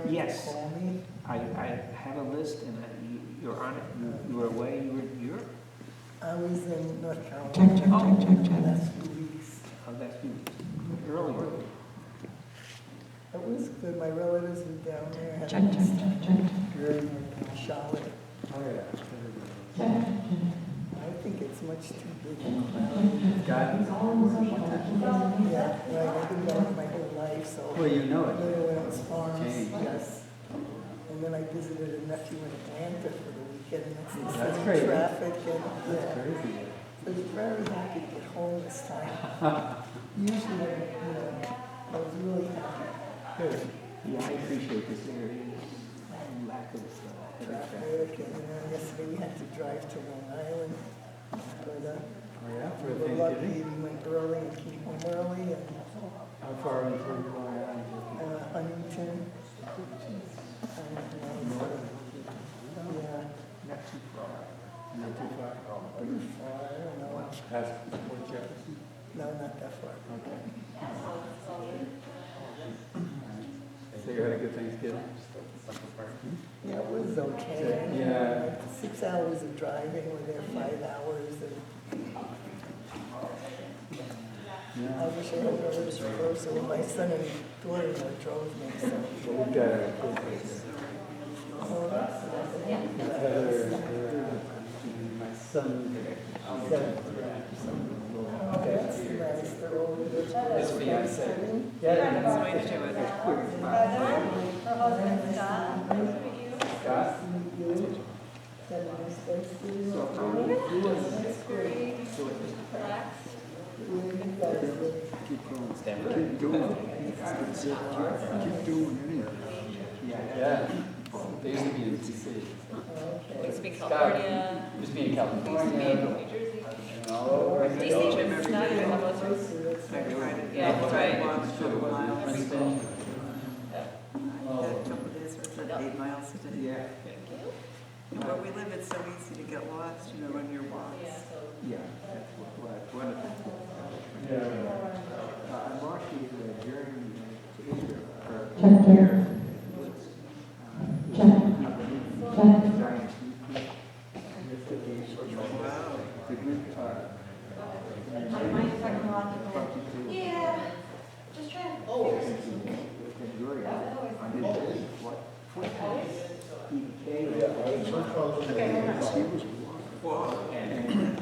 sorry Yes. to call me. I have a list, and you're on it. You were away. You were in Europe. I was in North Carolina. Check. Last 2 weeks. Oh, that's you. Early. It was good. My relatives were down there. Check. Here in Charlotte. Oh, yeah. I think it's much too big and crowded. God. Yeah, right. I've been going my whole life, so. Well, you know it. Little farms, Change. yes. And then I visited a nephew in Atlanta for the weekend. And it's the That's same crazy. traffic and That's crazy. I was very happy to get home this time. Usually, I was really happy. Good. Yeah, I appreciate this area. Lack of heavy traffic. Traffic, and yesterday we had to drive to Long Island. But Oh, yeah, for we were lucky Thanksgiving? we went early and came home early and How far into Long Island? Huntington. Yeah, Not too far. Not too far? pretty far, I don't know. Past Fort Jefferson? No, not that far. Okay. So you had a good Thanksgiving? Yeah, it was okay. Yeah. Like 6 hours of driving, we're there 5 hours, and I Yeah. wish I had relatives closer. My son and daughter drove me, so. Well, we've got a good place. My son, That's nice, they're all good. his fiance. Yeah. That's the way to do it. Her husband, Scott. Scott? Had a nice Thanksgiving. That's great. Relax. Keep doing it. Yeah. They used to be in DC. Used to be in California. Used to be in Used to be in California. New Jersey. And all over. DC trip, not even a bus trip. Yeah, that's right. Princeton. A couple days, or is it 8 miles a day? Yeah. And where we live, it's so easy to get lost, on your walks. Yeah. That's one of the things. Yeah. I'm actually adjourned to Israel for a year. Wow. The group, Yeah, just trying. And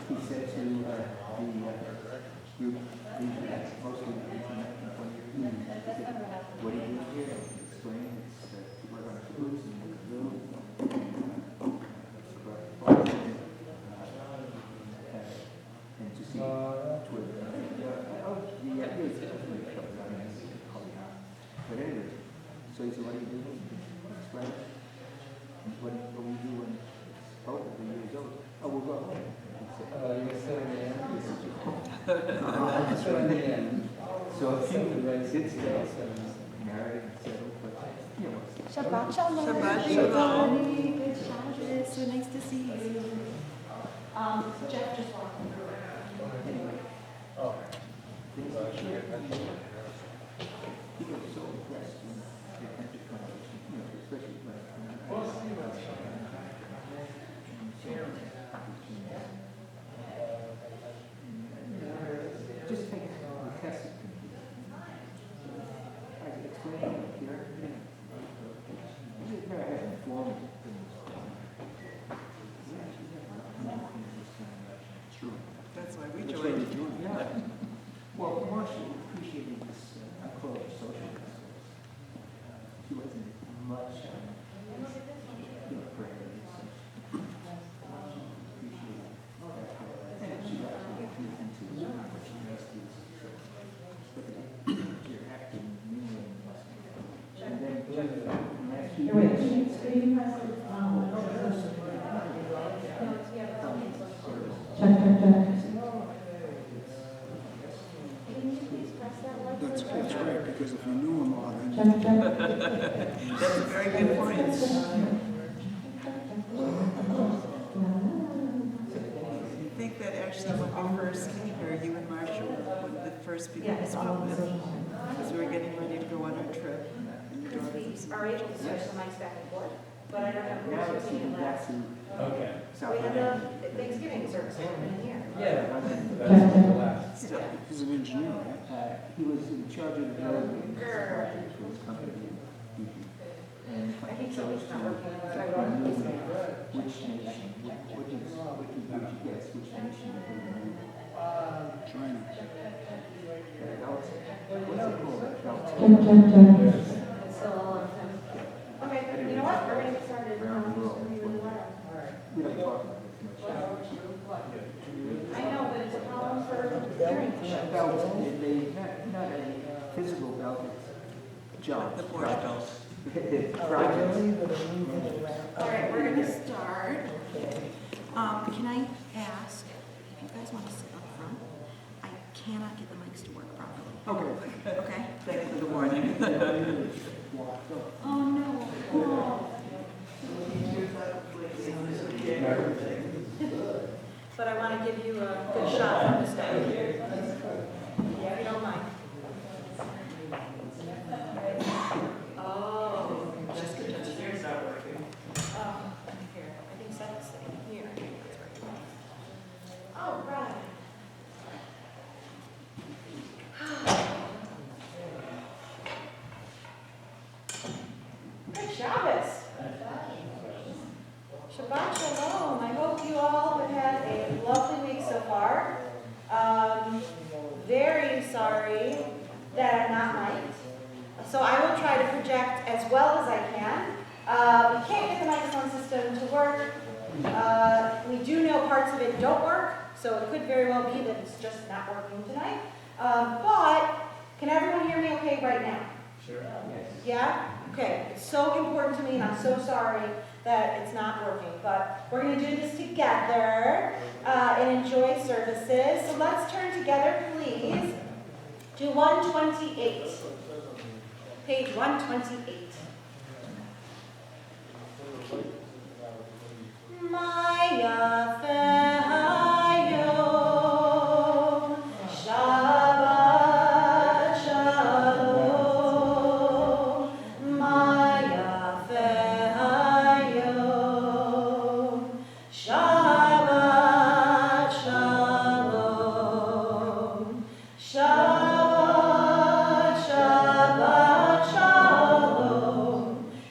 he said to the group, mostly what do you do here? Explain, it's people are going to cruise and and to see Twitter. But anyway, so he said, what do you do? Explain. What we do when it's over, the year's over? Oh, we'll go home. You're still in the end? I'm still in the end. So a few did stay, married and settled, but, Shabbat shalom. Shabbat shalom. Good Shabbat. So nice to see you. Jeff just walked in. people are so impressed when they come to conversation, especially just take a test. I can explain it here. You've never had informed things. True. That's why we Which way joined. did you? Yeah. Well, Marcia appreciated this approach, social discourse. She wasn't much, prayer. And she got to get into what she has to you're acting mingling. And That's right, because if you knew them all, then That's a very good point. I think that actually when we first came here, you and Marcia were one of the first people we spoke with. Because we were getting ready to go on our trip. And your daughter was are able to switch the mics back and forth, but I don't know Now who's it's using moving it back last. to Okay. South We had End. the Thanksgiving service in here. Yeah, that's the last. Still. He's an engineer, right? He was in charge of the building project for his company. And I think something's not working. which nation, would you guess which nation would be moved? China. What's it called? It's still all on him. Okay, you know what? We're gonna get started. Around the world. We don't talk about this much. I know, but it's a problem for hearing. Belt, they not a physical belt, it's job. The board belt. Project. Really, that are moving around. All right, we're gonna start. Okay. Can I ask if you guys want to sit up front? I cannot get the mics to work properly. Okay. Okay? Thank you for the warning. Oh, no. Oh. But I want to give you a good shot from the stage. If you don't mind. Oh. Just get this. Here's not working. Oh, here. I think that's sitting here. That's right. All right. Good Shabbos. Shabbat shalom. I hope you all have had a lovely week so far. Very sorry that I'm not mic'd. So I will try to project as well as I can. We can't get the microphone system to work. We do know parts of it don't work, so it could very well be that it's just not working tonight. But can everyone hear me okay right now? Sure. Yeah? Okay. It's so important to me, and I'm so sorry that it's not working. But we're going to do this together and enjoy services. So let's turn together, please, to 128. Page 128. Maya Hayom Shabbat Shalom Maya Hayom Shabbat Shalom Shabbat Shabbat Shalom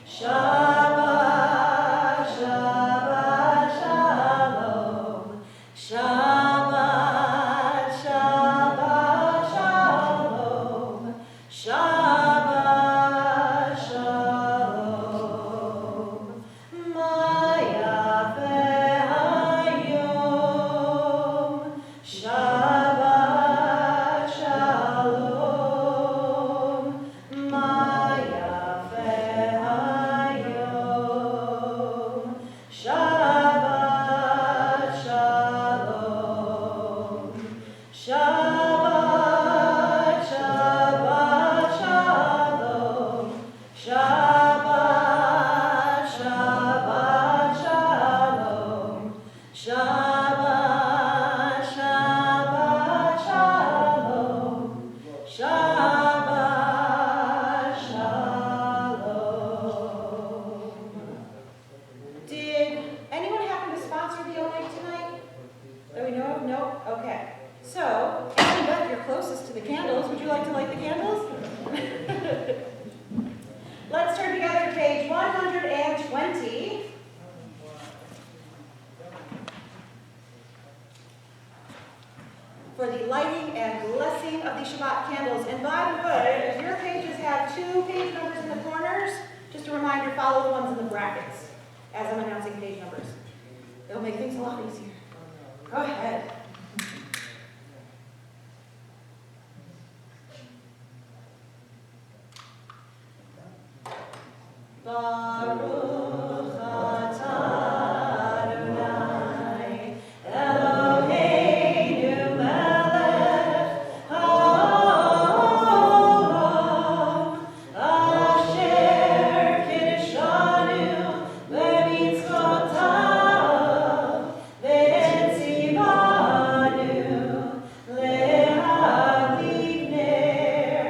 Shabbat Shabbat Shalom Shabbat Shabbat Shalom Shabbat Shalom Maya Hayom Shabbat Shalom Maya Hayom Shabbat Shalom Shabbat Shabbat Shalom Shabbat Shabbat Shalom Shabbat Shabbat Shalom Shabbat Shalom. Did anyone happen to sponsor the O-Night tonight? That we know of? No? Okay. So, Annie Beth, you're closest to the candles. Would you like to light the candles? Let's turn together to page 120. For the lighting and blessing of the Shabbat candles. And by the way, if your pages have 2 page numbers in the corners, just a reminder, follow the ones in the brackets as I'm announcing page numbers. It'll make things a lot easier. Go ahead. Baruch atah Adonai Eloheinu melech haolam asher kiddushanu b'mitzvotav v'tzivanu lehadlik ner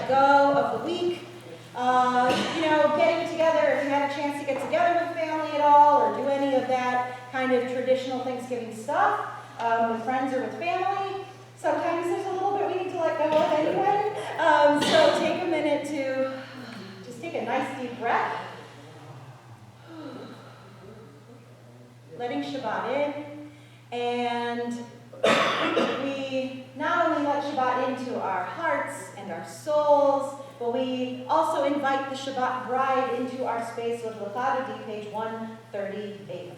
let go of the week. Getting together, if you had a chance to get together with family at all, or do any of that kind of traditional Thanksgiving stuff with friends or with family. Sometimes there's a little bit we need to let go of anyway. So take a minute to just take a nice deep breath. Letting Shabbat in. And we not only let Shabbat into our hearts and our souls, but we also invite the Shabbat bride into our space with Lachadodi, page 138.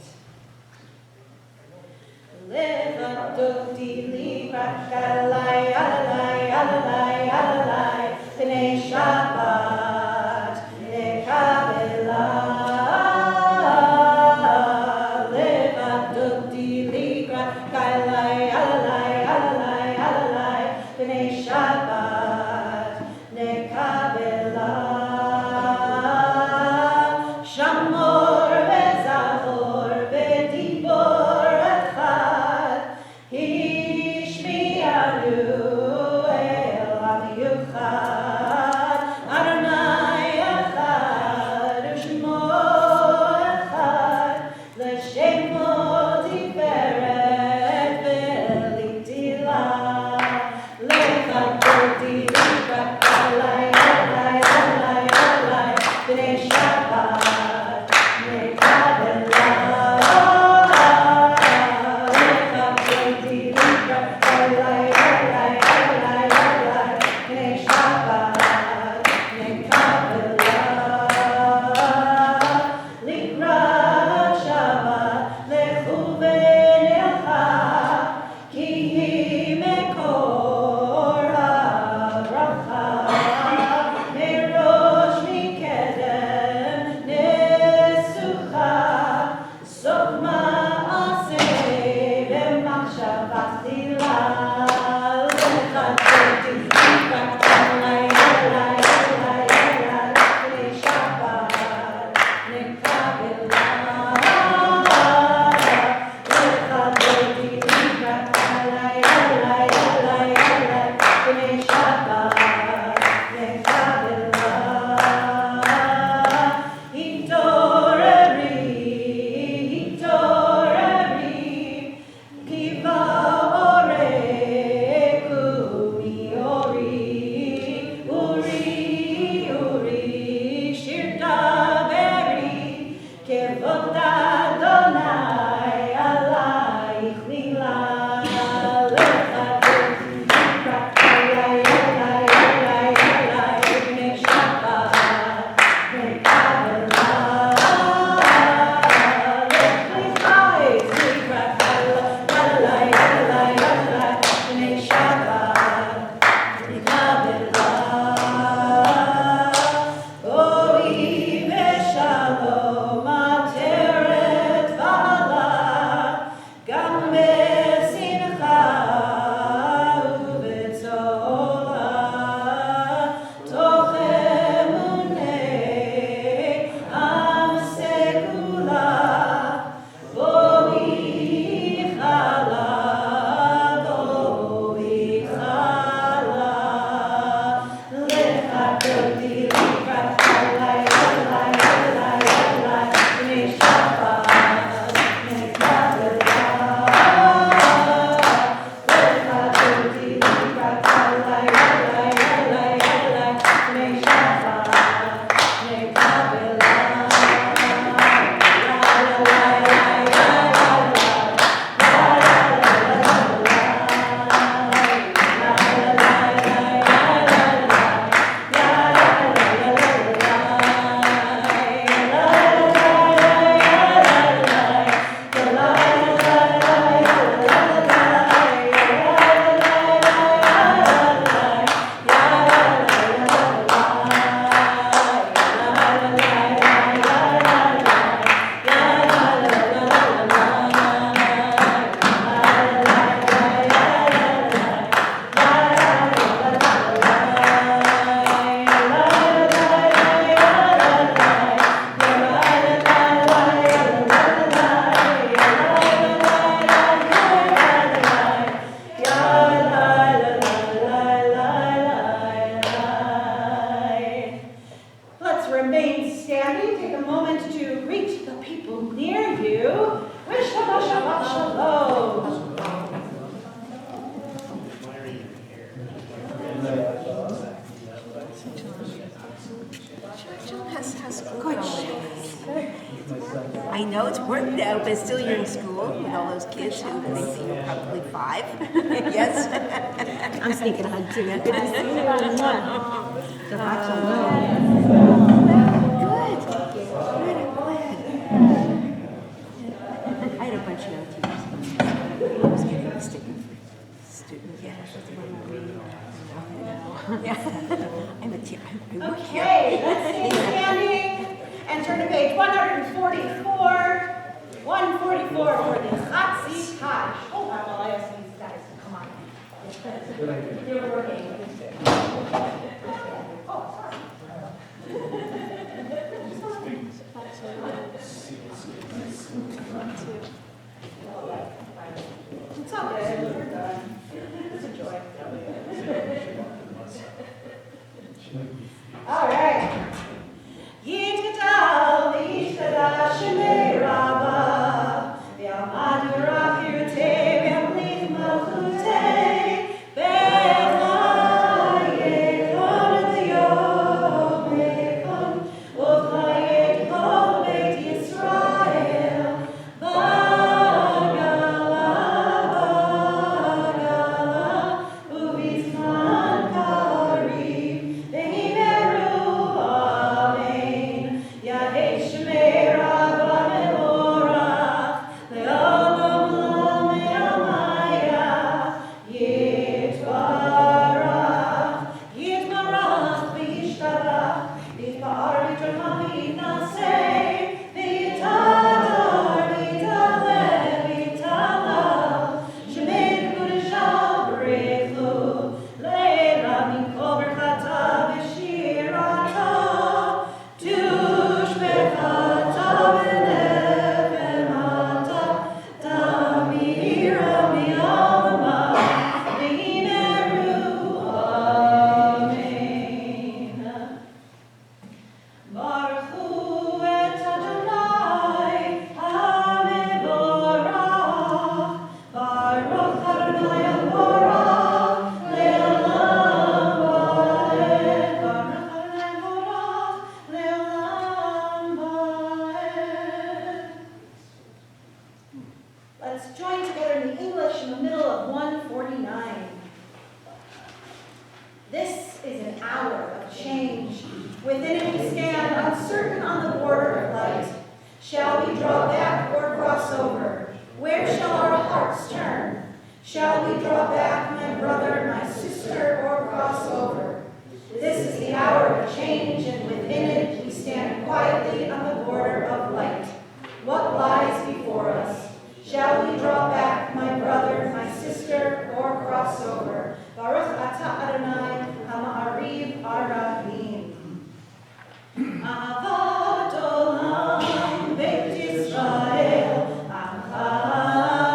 Levadoti likrat alalai, alalai, alalai, alalai, Pnei Shabbat nekabela. Levadoti likrat alalai, alalai, alalai, alalai, Pnei Shabbat nekabela. Shamor vezachor vedibor. Shabbat. I know it's work now, but still you're in school with all those kids who think that you're probably 5. Yes? I'm sneaking a hug too. Good to see you. Good. Good, I'm glad. I had a bunch of other teachers. I was getting a sticker for students. Yeah. Yeah. I'm a teacher. I work here. Okay, let's stay standing and turn to page 144. 144 for the hot seat Taj. Hold on while I ask these guys to come on. They're working. Oh, sorry. It's all good. We're done. It's a joy. All right. Yitgadal v'yishtada shemei Rabba v'yamadu rafirte v'yamlich malchutei v'chayekon l'yom v'chon uv'chayekon beit Yisrael b'gala uv'zman kariv v'himeru amen Yahei shemei Rabba mevorach le'olam olam me'amaya Yitbarach Yitbarach v'yishtabach Yitba'ar v'yitramah v'yitnaseh v'yitadar v'yitaleh v'yitalal Shemei v'kudeshah b'rechu le'era min kol berchata v'shirata tushbechata v'nefemata tamira mi'alma v'himeru amen Baruch hu et Adonai hamevorach Baruch Adonai hamevorach le'olam va'ed Baruch Adonai hamevorach le'olam va'ed Let's join together in the English in the middle of 149. This is an hour of change. Within it we stand uncertain on the border of light. Shall we draw back or cross over? Where shall our hearts turn? Shall we draw back, my brother, my sister, or cross over? This is the hour of change, and within it we stand quietly on the border of light. What lies before us? Shall we draw back, my brother, my sister, or cross over? Baruch atah Adonai ha'ma'ariv arachim. Ahavat olam beit Yisrael achata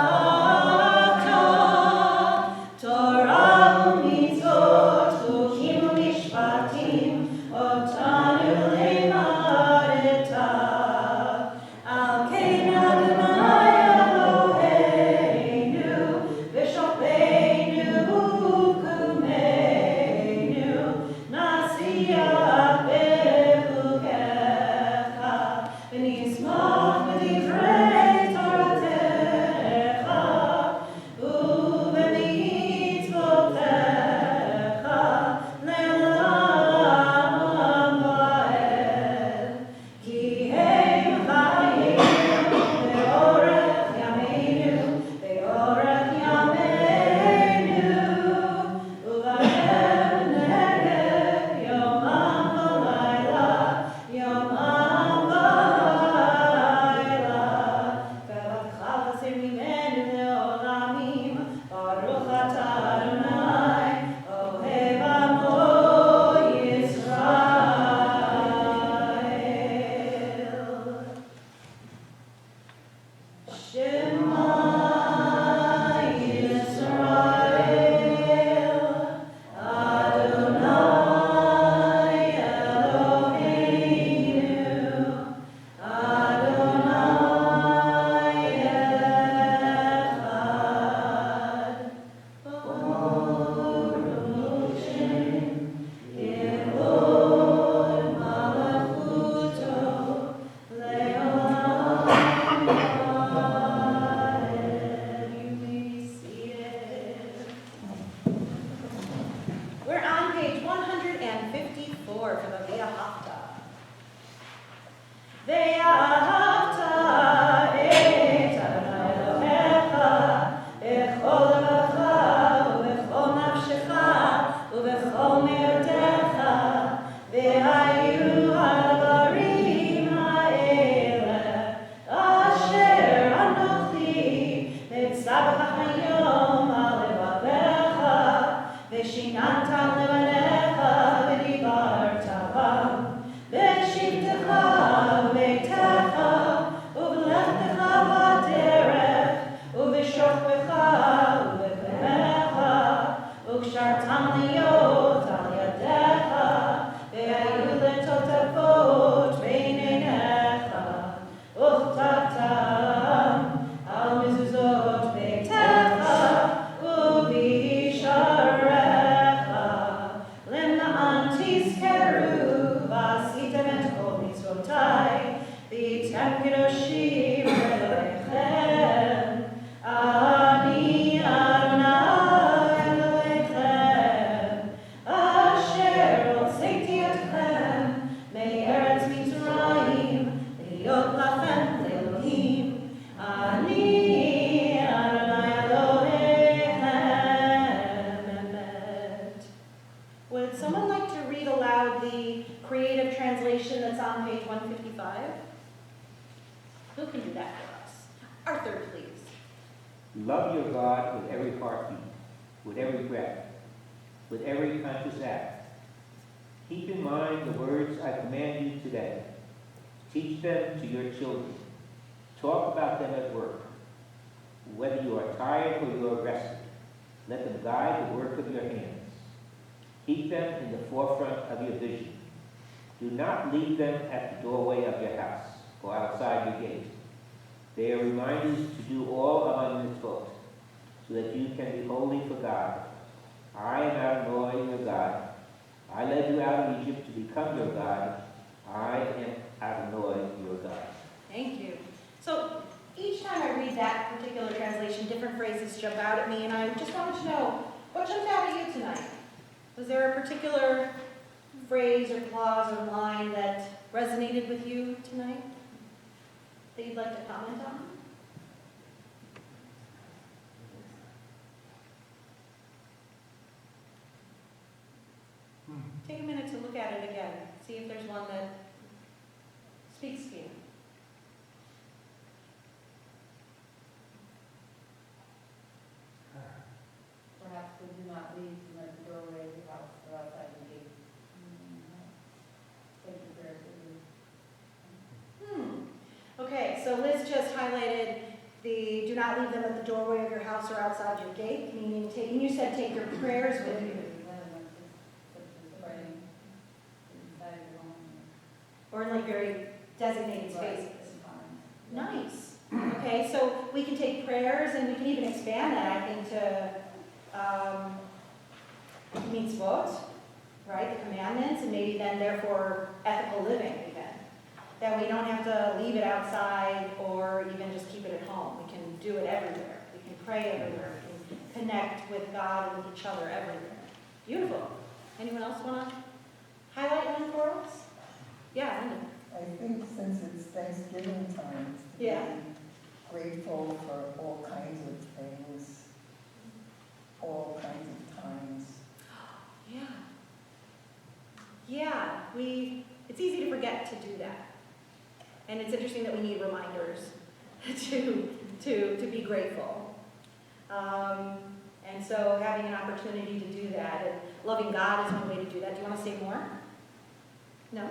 Torah u'mitzvot chukim for the Ve'ahavta. Ve'ahavta et Adonai Elohecha b'chol levavecha u'b'chol nafshecha u'b'chol me'odecha ve'hayu ha'dvarim ha'eleh asher anochi mitzavach hayom al levavecha ve'shinantam levanecha v'dibarta bam ve'shivtecha u'beitecha u'v'lechtecha b'derech u'v'shokbecha u'b'klemecha u'kshartam liyot al yadecha ve'hayu letotafot bein einecha u'chtatam al mezuzot beitecha u'b'isharecha lemna'an tizkeru v'asitem et kol mitzvotai v'yitem kedoshim elohechem ani Adonai Elohechem asher hotzeiti etchem me'eretz Mitzrayim להיות לכם לאלוהים אני Adonai Elohechem emet. Would someone like to read aloud the creative translation that's on page 155? Who can do that for us? Arthur, please. Love your God with every heartbeat, with every breath, with every conscious act. Keep in mind the words I command you today. Teach them to your children. Talk about them at work. Whether you are tired or you are rested, let them guide the work of your hands. Keep them in the forefront of your vision. Do not leave them at the doorway of your house or outside your gate. They are reminders to do all among mitzvot, so that you can be holy for God. I am Adonai your God. I led you out of Egypt to become your God. I am Adonai your God. Thank you. So each time I read that particular translation, different phrases jump out at me, and I just wanted to know, what jumped out at you tonight? Was there a particular phrase or clause or line that resonated with you tonight that you'd like to comment on? Take a minute to look at it again. See if there's one that speaks to you. Perhaps we do not leave them at the doorway of the house or outside the gate. Take the prayers with you. Okay, so Liz just highlighted the do not leave them at the doorway of your house or outside your gate, meaning taking, you said take your prayers with you. Or in like very designated spaces. Nice. Okay, so we can take prayers and we can even expand that, I think, to mitzvot, right, the commandments, and maybe then therefore ethical living even. That we don't have to leave it outside or even just keep it at home. We can do it everywhere. We can pray everywhere. We can connect with God and with each other everywhere. Beautiful. Anyone else want to highlight one for us? Yeah, Linda. I think since it's Thanksgiving time, to be Yeah. grateful for all kinds of things, all kinds of times. Yeah. Yeah, it's easy to forget to do that. And it's interesting that we need reminders to be grateful. And so having an opportunity to do that, and loving God is one way to do that. Do you want to say more? No?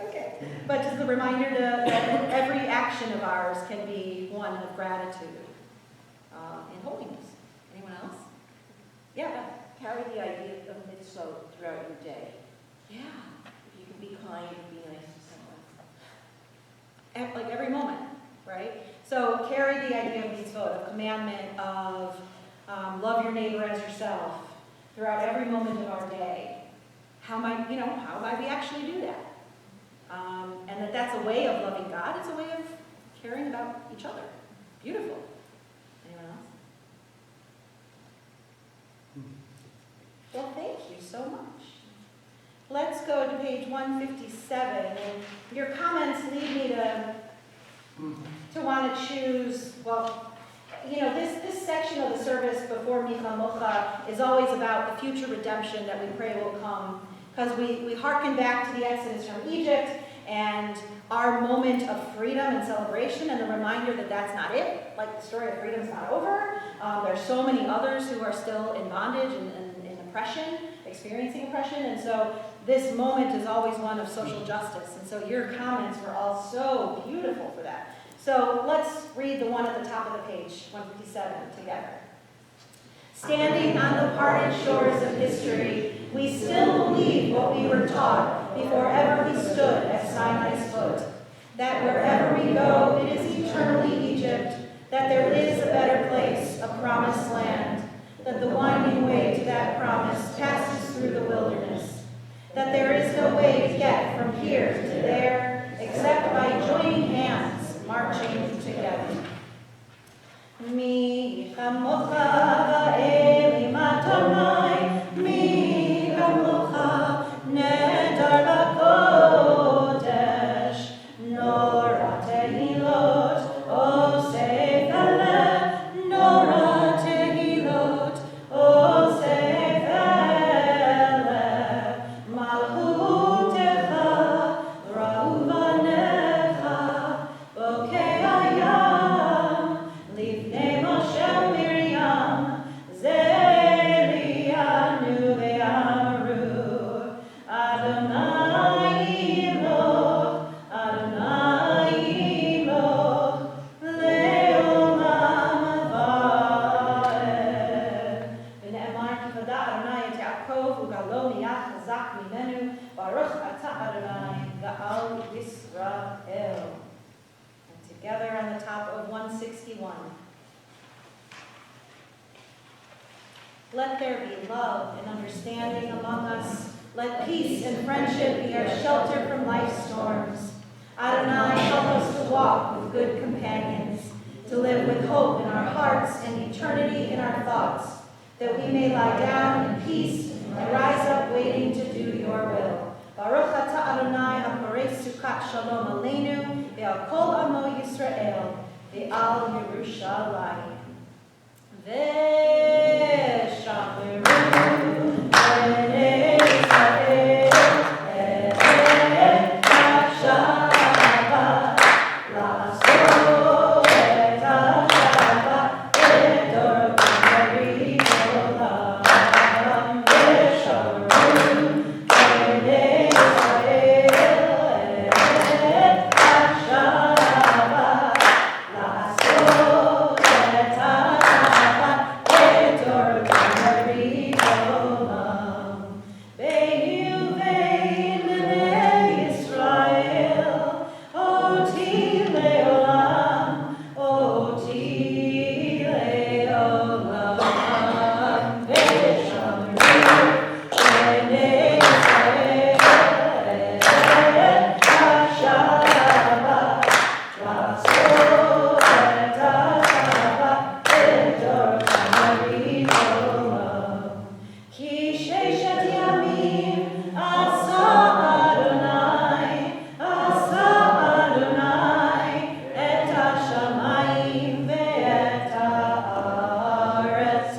Okay. But just the reminder that every action of ours can be one of gratitude and holiness. Anyone else? Yeah. Carry the idea of mitzvot throughout your day. Yeah. If you can be kind and be nice to someone. Like every moment, right? So carry the idea of mitzvot, of commandment, of love your neighbor as yourself throughout every moment of our day. How might we actually do that? And that's a way of loving God. It's a way of caring about each other. Beautiful. Anyone else? Well, thank you so much. Let's go to page 157. And your comments lead me to want to choose, well, you know, this section of the service before Micha Mocha is always about the future redemption that we pray will come. Because we hearken back to the Exodus from Egypt and our moment of freedom and celebration and the reminder that that's not it. Like, the story of freedom is not over. There's so many others who are still in bondage and in oppression, experiencing oppression. And so this moment is always one of social justice. And so your comments were all so beautiful for that. So let's read the one at the top of the page, 157, together. Standing on the parted shores of history, we still believe what we were taught before ever we stood at Sinai's foot, that wherever we go, it is eternally Egypt, that there is a better place, a promised land, that the winding way to that promise passes through the wilderness, that there is no way to get from here to there except by joining hands, marching together. Mi chamocha va'eli matanai, mi chamocha nedar b'kodesh, nora tehilot, o seifele, nora tehilot, o seifele, malchutecha, ra'uvanecha, bokei hayam, livnei Moshe Miriam, Zerianu ve'amru, Adonai Eloh, Adonai Eloh, le'olam va'ed. V'ne'emar ki vada Adonai et Yaakov, u'galo miyad chazak mimenu, baruch atah Adonai, ga'al Yisrael. And together on the top of 161. Let there be love and understanding among us. Let peace and friendship be our shelter from life's storms. Adonai, help us to walk with good companions, to live with hope in our hearts and eternity in our thoughts, that we may lie down in peace and rise up waiting to do your will. Baruch atah Adonai haporei sukat shalom aleinu, ve'al kol amo Yisrael, ve'al Yerushalayim. V'shameru b'nei Yisrael et ha-Shabbat, la'asot et ha-Shabbat b'dor b'nei olam. V'shameru b'nei Yisrael et ha-Shabbat, la'asot et ha-Shabbat b'dor b'nei olam. Ve'yu ve'in b'nei Yisrael, oti le'olam, oti le'olam. Ve'shameru b'nei Yisrael et ha-Shabbat, la'asot et ha-Shabbat b'dor b'nei olam. Ki sheishet yamim asa Adonai et hashamayim ve'et haaretz.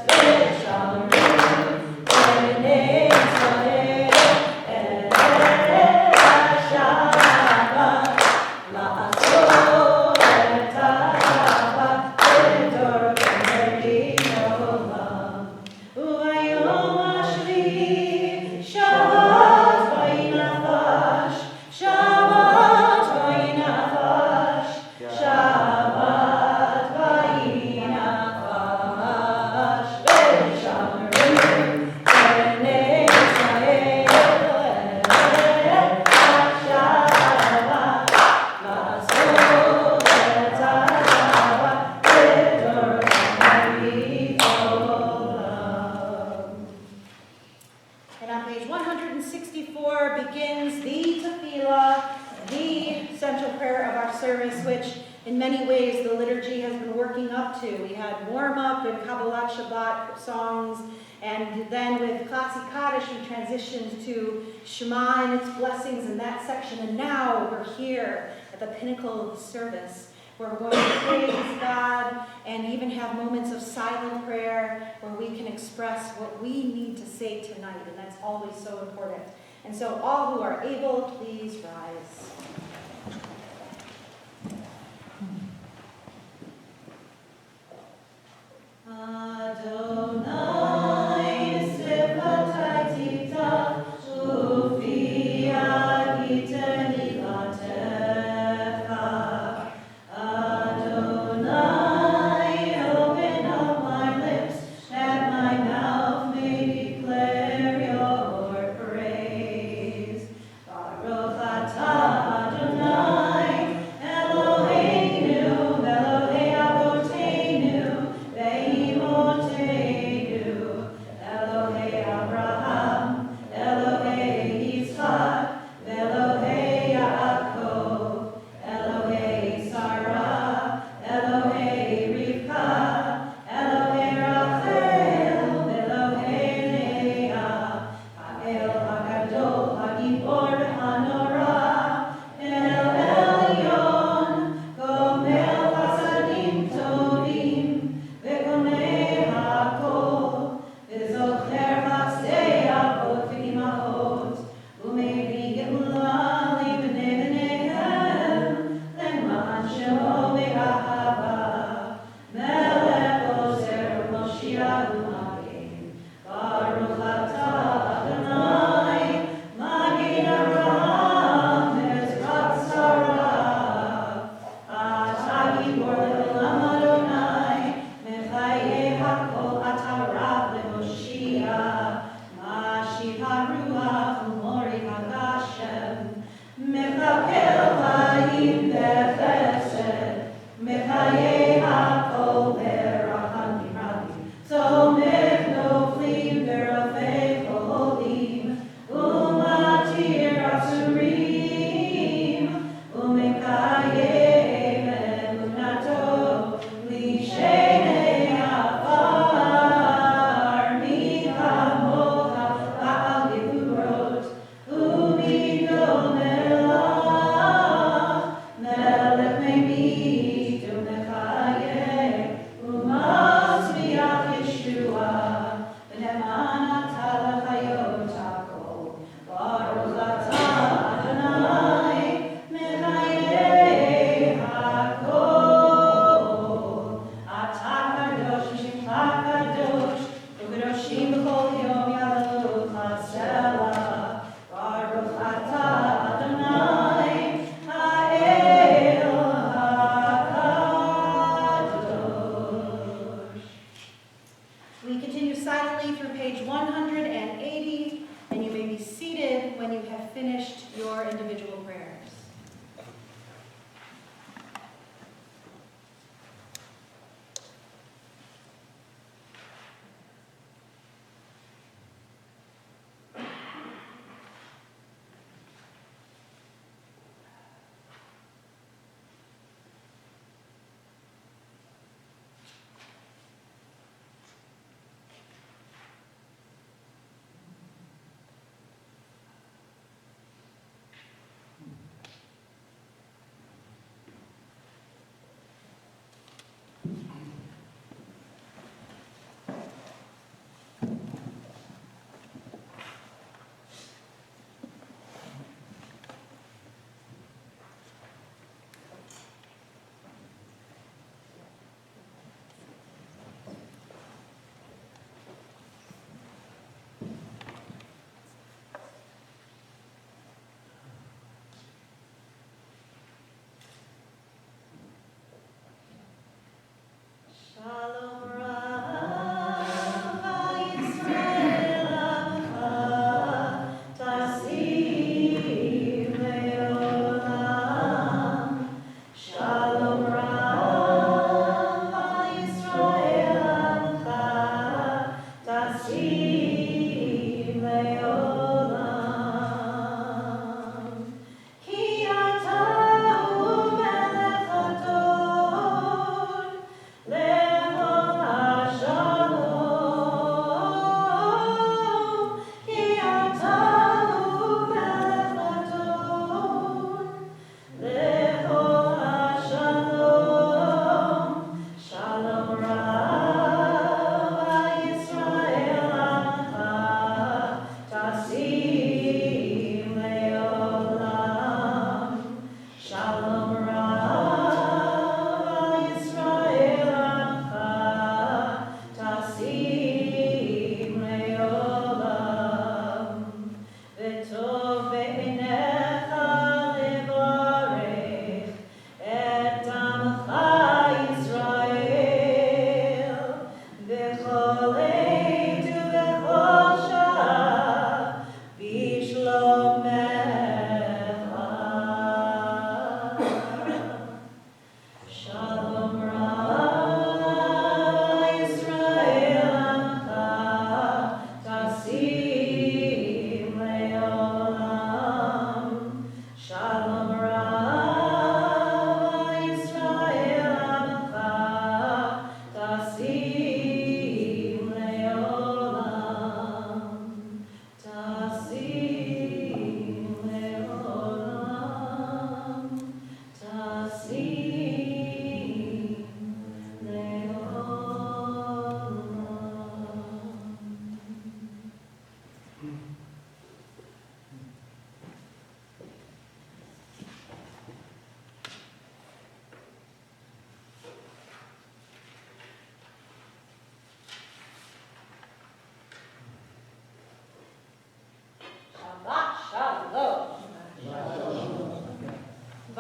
V'shameru b'nei Yisrael et ha-Shabbat, la'asot et ha-Shabbat b'dor b'nei olam. U'vayom hashvi Shabbat vayinafash, Shabbat vayinafash, Shabbat vayinafash. V'shameru b'nei Yisrael et ha-Shabbat, la'asot et ha-Shabbat b'dor b'nei olam. And on page 164 begins the tefillah, the central prayer of our service, which in many ways the liturgy has been working up to. We had warm-up and Kabbalat Shabbat songs, And then with Klasi Kaddish, we transitioned to Shema and its blessings in that section. And now we're here at the pinnacle of the service, where we're going to praise God and even have moments of silent prayer where we can express what we need to say tonight. And that's always so important. And so all who are able, please rise. Adonai, Sefatitita, Ufia, Eternitatecha. Adonai, open up my lips, that my mouth may declare your praise. Baruch atah Adonai, Eloheinu, Elohei Avotenu, Ve'imotenu, Elohei Abraham, Elohei Yitzchak, Elohei Yaakov, Elohei Sarah, Elohei Rivka, Elohei Rachel, Elohei Leah, Ha'el HaGadol, HaGibor HaNorah, El Elyon, Gomel Chasadim Tovim, Ve'gonei HaKol, Ve'zocher Chasdei Avot Ve'imahot, U'mevi Geula Libnei B'neihem, Leman Shemo Be'ahava, Melech Ozer Moshiach U'Magin, Baruch atah Adonai, Magin Avraham, Ezrat Sarah, Atah Gibor Le'olam Adonai, Mechayeh HaKol atah Rav leMoshiach, Mashiach HaRuach U'Mori HaGashem, Mechakel Chayim Bechesed, Mechayeh HaKol Berachamim Rabim, Tzomech Noflim Berafei Cholim, Umatir Asurim, Umekayeh Emunato, Lishenei Afar, Michamocha Ba'al Gevurot, Umidol Melach, Melech Meimit Umechayeh, Umasmiach Yeshua, V'ne'eman atah l'chayot hakol, Baruch atah Adonai, Mechayeh hakol. Atah kadosh v'shimcha kadosh, u'kedoshim b'chol yom ya'alucha selah. Baruch atah Adonai, ha'el hakadosh. We continue silently through page 180, and you may be seated when you have finished your individual prayers.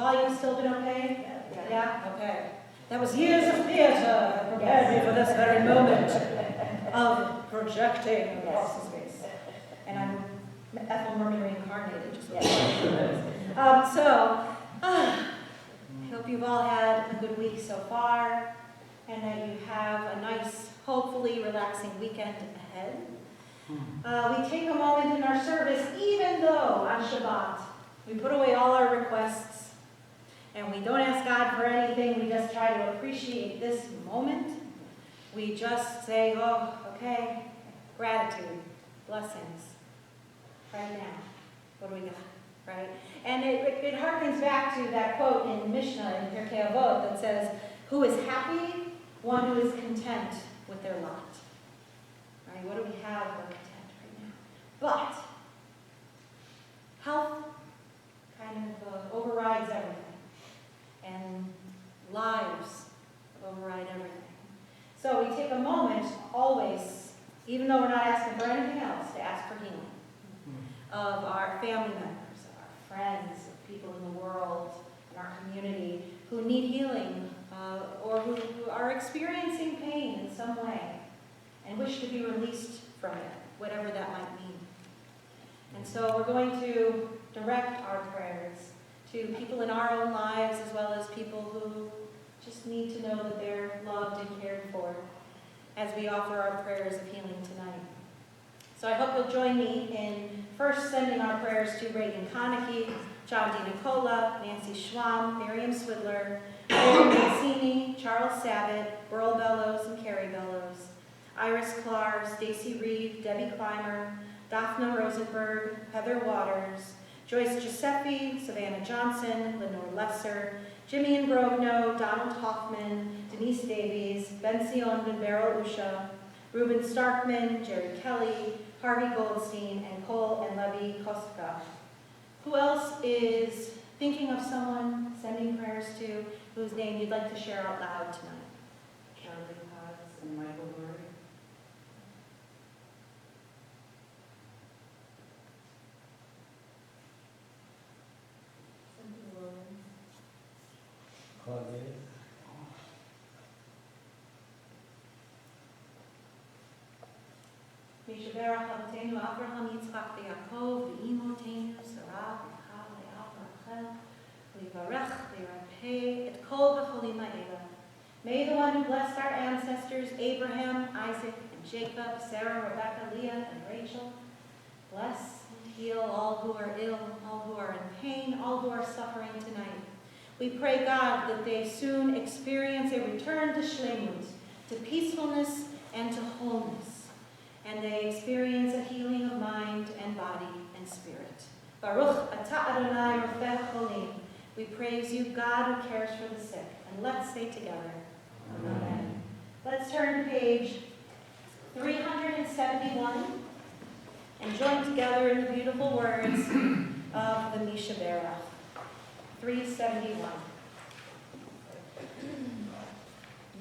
volume still been okay? Yeah? Okay. That was years of theater that prepared me for this very moment of projecting across the space. And I'm Ethel Merman reincarnated, just what I hope you've all had a good week so far, and that you have a nice, hopefully relaxing weekend ahead. We take a moment in our service, even though on Shabbat, we put away all our requests, and we don't ask God for anything, we just try to appreciate this moment. We just say, oh, okay, gratitude, blessings, right now. What do we got, right? And it harkens back to that quote in Mishnah, in Pirkei Avot, that says, who is happy? One who is content with their lot. Right? What do we have? We're content right now. But health kind of overrides everything. And lives override everything. So we take a moment always, even though we're not asking for anything else, to ask for healing of our family members, of our friends, of people in the world, in our community who need healing or who are experiencing pain in some way and wish to be released from it, whatever that might mean. And so we're going to direct our prayers to people in our own lives as well as people who just need to know that they're loved and cared for as we offer our prayers of healing tonight. So I hope you'll join me in first sending our prayers to Reagan Konecki, John DiNicola, Nancy Schwamm, Miriam Swidler, Aaron Mancini, Charles Sabat, Burl Bellows and Carrie Bellows, Iris Clark, Stacy Reed, Debbie Clymer, Daphne Rosenberg, Heather Waters, Joyce Giuseppe, Savannah Johnson, Lenore Lesser, Jimmy and Grosvenor, Donald Hoffman, Denise Davies, Ben Sion and Beryl Usha, Ruben Starkman, Jerry Kelly, Harvey Goldstein, and Cole and Levy Kostka. Who else is thinking of someone, sending prayers to, whose name you'd like to share out loud tonight? Charlie Potts and Michael Murray. Cynthia Williams. Claudia. Mishaberach Avotenu Avraham Yitzchak v'Yaakov v'Imotenu Sarah v'Chal v'Al Rachel v'Yivarech v'Yirapeh et kol v'cholim ha'ela. May the one who blessed our ancestors Abraham, Isaac, and Jacob, Sarah, Rebecca, Leah, and Rachel, bless and heal all who are ill, all who are in pain, all who are suffering tonight. We pray, God, that they soon experience a return to shlemut, to peacefulness and to wholeness, and they experience a healing of mind and body and spirit. Baruch atah Adonai rofeh cholim. We praise you, God who cares for the sick. And let's say together, Amen. Let's turn to page 371 and join together in the beautiful words of the Mishaberach. 371.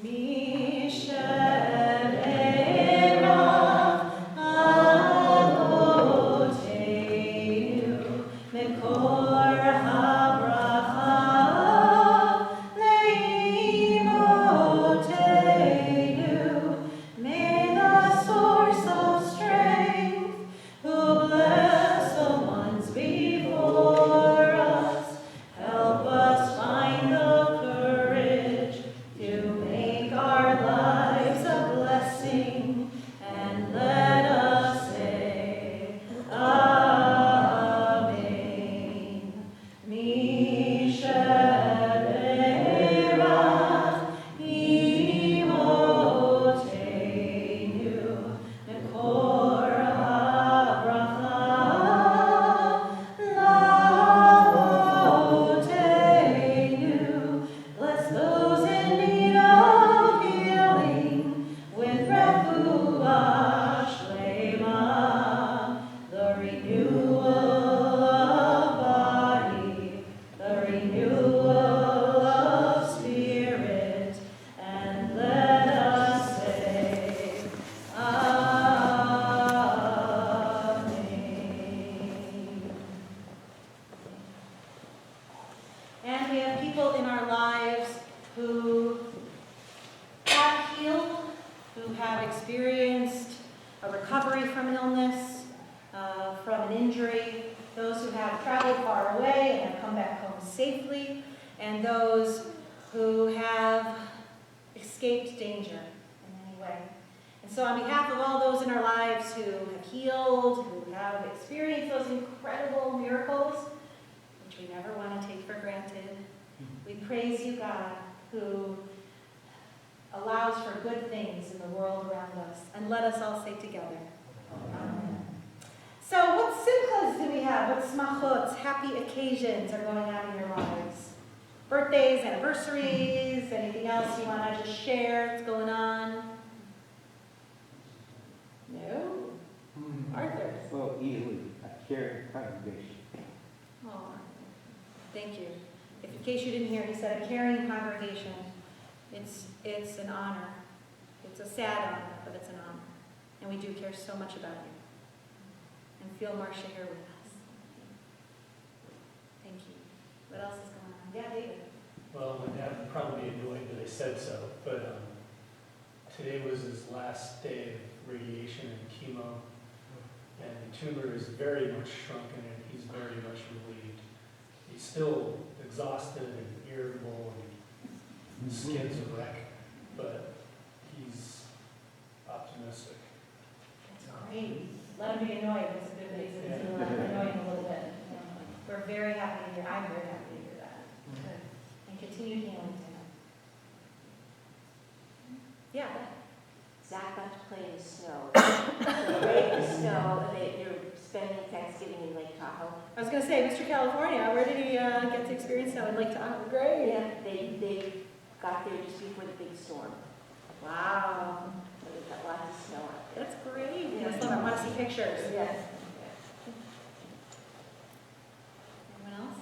Mishaberach. Our lives a we have people in our lives who have healed, who have experienced a recovery from an illness, from an injury, those who have traveled far away and have come back home safely, and those who have escaped danger in any way. And so on behalf of all those in our lives who have healed, who have experienced those incredible miracles, which we never want to take for granted, we praise you, God, who allows for good things in the world around us. And let us all say together, Amen. So what simchas do we have? What smachot, happy occasions are going on in your lives? Birthdays, anniversaries, anything else you want to just share that's going on? No? Arthur? Well, easily, a shared congregation. Oh, thank you. If in case you didn't hear, he said a caring congregation. It's an honor. It's a sad honor, but it's an honor. And we do care so much about you. And feel Marcia here with us. Thank you. What else is going on? Yeah, David. Well, my dad would probably be annoyed that I said so, but today was his last day of radiation and chemo, and the tumor is very much shrunken and he's very much relieved. He's still exhausted and irritable and his skin's a wreck, but he's optimistic. That's great. Let him be annoyed. It's a good reason to annoy him a little bit. We're very happy to hear. I'm very happy to hear that. Good. And continued healing to him. Yeah. Zach got to play in the snow. So brave the snow, and you're spending Thanksgiving in Lake Tahoe. I was going to say, Mr. California, where did he get to experience snow in Lake Tahoe? Great. Yeah, they got there just before the big storm. Wow. So they've got lots of snow out there. That's great. Yes, I want to see pictures. Yes. Anyone else?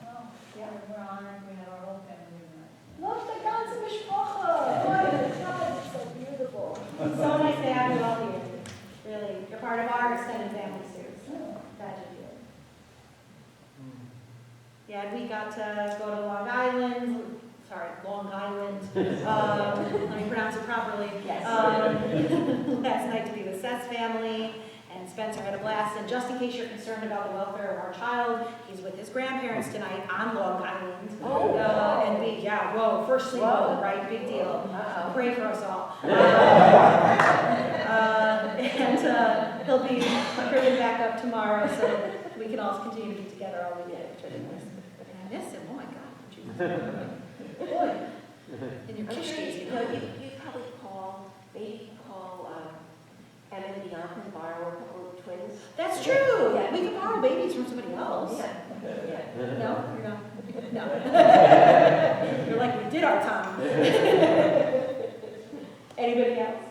Oh, yeah, we're honored, we have our whole family tonight. Look, the ganze Mishpacha. Oh my God, it's so beautiful. It's so nice to have you all here. Really, you're part of our extended family too. So glad you're here. Yeah, we got to go to Long Island. Sorry, Long Island. Let me pronounce it properly. Yes. Last night to be with Seth's family, and Spencer had a blast. And just in case you're concerned about the welfare of our child, he's with his grandparents tonight on Long Island. Oh. And we, yeah, whoa, first sleep Whoa. over, right? Big deal. Uh-oh. Pray for us all. And he'll be driven back up tomorrow, so we can all continue to be together all weekend, which I didn't miss. And I miss him. Oh my God. Boy, in your kishkis, You know, you probably maybe call Emma and Bianca and borrow a couple of twins. That's true. Yeah. We can borrow babies from somebody else. Yeah. No, you're not. No. You're like, we did our time. Anybody else?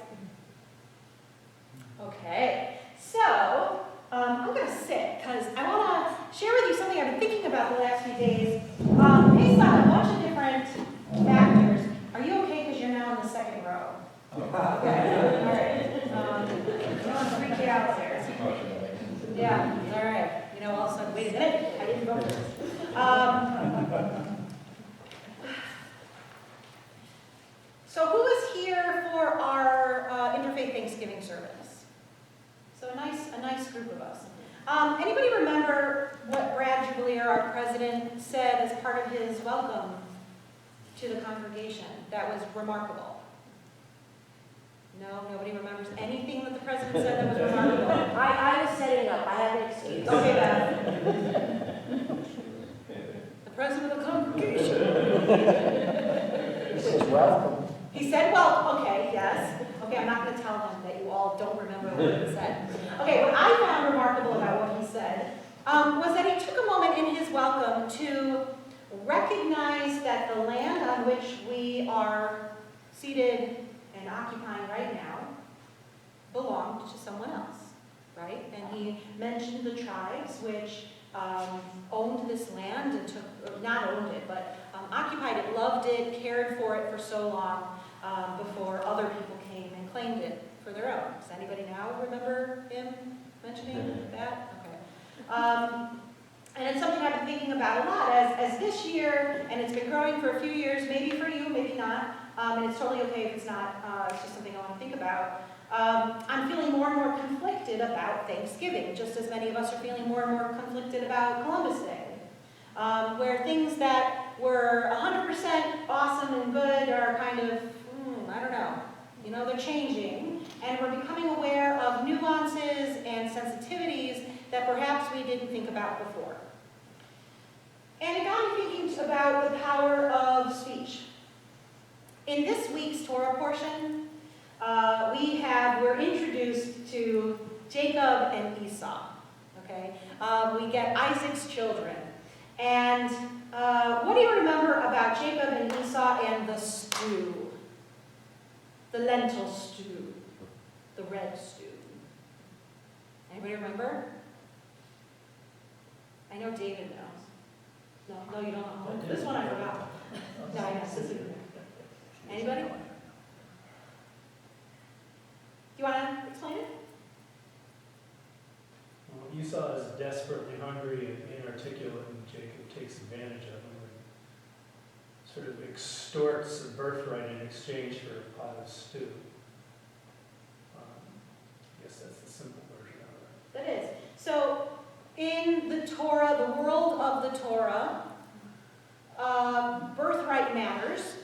Okay. So, I'm going to sit because I want to share with you something I've been thinking about the last few days. Based on a bunch of different factors. Are you okay because you're now in the second row? Okay. All right. You don't want to freak you out there. Yeah. All right. You know, all of a sudden, wait a minute. I didn't vote for this. So who is here for our Interfaith Thanksgiving service? So a nice group of us. Anybody remember what Brad Jubileer, our president, said as part of his welcome to the congregation that was remarkable? No, nobody remembers anything that the president said that was remarkable. I was setting up. I have an excuse. Okay, Beth. The president of the congregation. This is welcome. He said, well, okay, yes. Okay, I'm not going to tell him that you all don't remember what he said. Okay, what I found remarkable about what he said was that he took a moment in his welcome to recognize that the land on which we are seated and occupying right now belonged to someone else, right? And he mentioned the tribes which owned this land and took, not owned it, but occupied it, loved it, cared for it for so long before other people came and claimed it for their own. Does anybody now remember him mentioning that? Okay. And it's something I've been thinking about a lot as this year, and it's been growing for a few years, maybe for you, maybe not, and it's totally okay if it's not, it's just something I want to think about. I'm feeling more and more conflicted about Thanksgiving, just as many of us are feeling more and more conflicted about Columbus Day, where things that were 100% awesome and good are kind of, I don't know, you know, they're changing, and we're becoming aware of nuances and sensitivities that perhaps we didn't think about before. And it got me thinking about the power of speech. In this week's Torah portion, we're introduced to Jacob and Esau, okay? We get Isaac's children. And what do you remember about Jacob and Esau and the stew? The lentil stew, the red stew. Anybody remember? I know David knows. No, you don't know. This one I forgot. No, I know. Anybody? Do you want to explain it? Well, Esau is desperately hungry and inarticulate, and Jacob takes advantage of him and sort of extorts a birthright in exchange for a pot of stew. I guess that's the simple version of it. That is. So, in the Torah, the world of the Torah, birthright matters.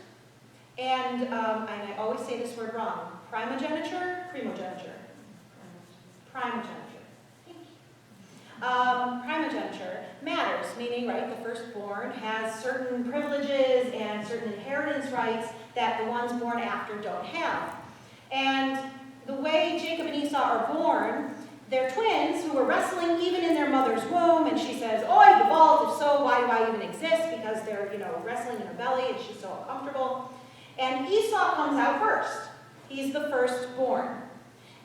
And I always say this word wrong. Primogeniture? Primogeniture. Primogeniture. Thank you. Primogeniture matters, meaning, right, the firstborn has certain privileges and certain inheritance rights that the ones born after don't have. And the way Jacob and Esau are born, they're twins who were wrestling even in their mother's womb, and she says, "Oh, I've evolved. If so, why do I even exist?" Because they're, wrestling in her belly, and she's so uncomfortable. And Esau comes out first. He's the firstborn.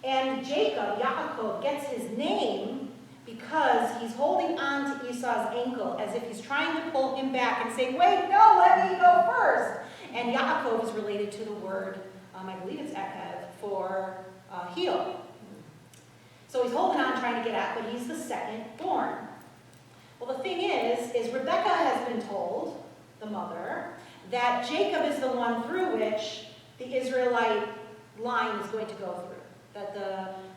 And Jacob, Yaakov, gets his name because he's holding on to Esau's ankle as if he's trying to pull him back and say, "Wait, no, let me go first." And Yaakov is related to the word, I believe it's Erev, for heel. So he's holding on, trying to get out, but he's the second-born. Well, the thing is Rebekah has been told, the mother, that Jacob is the one through which the Israelite line is going to go through. That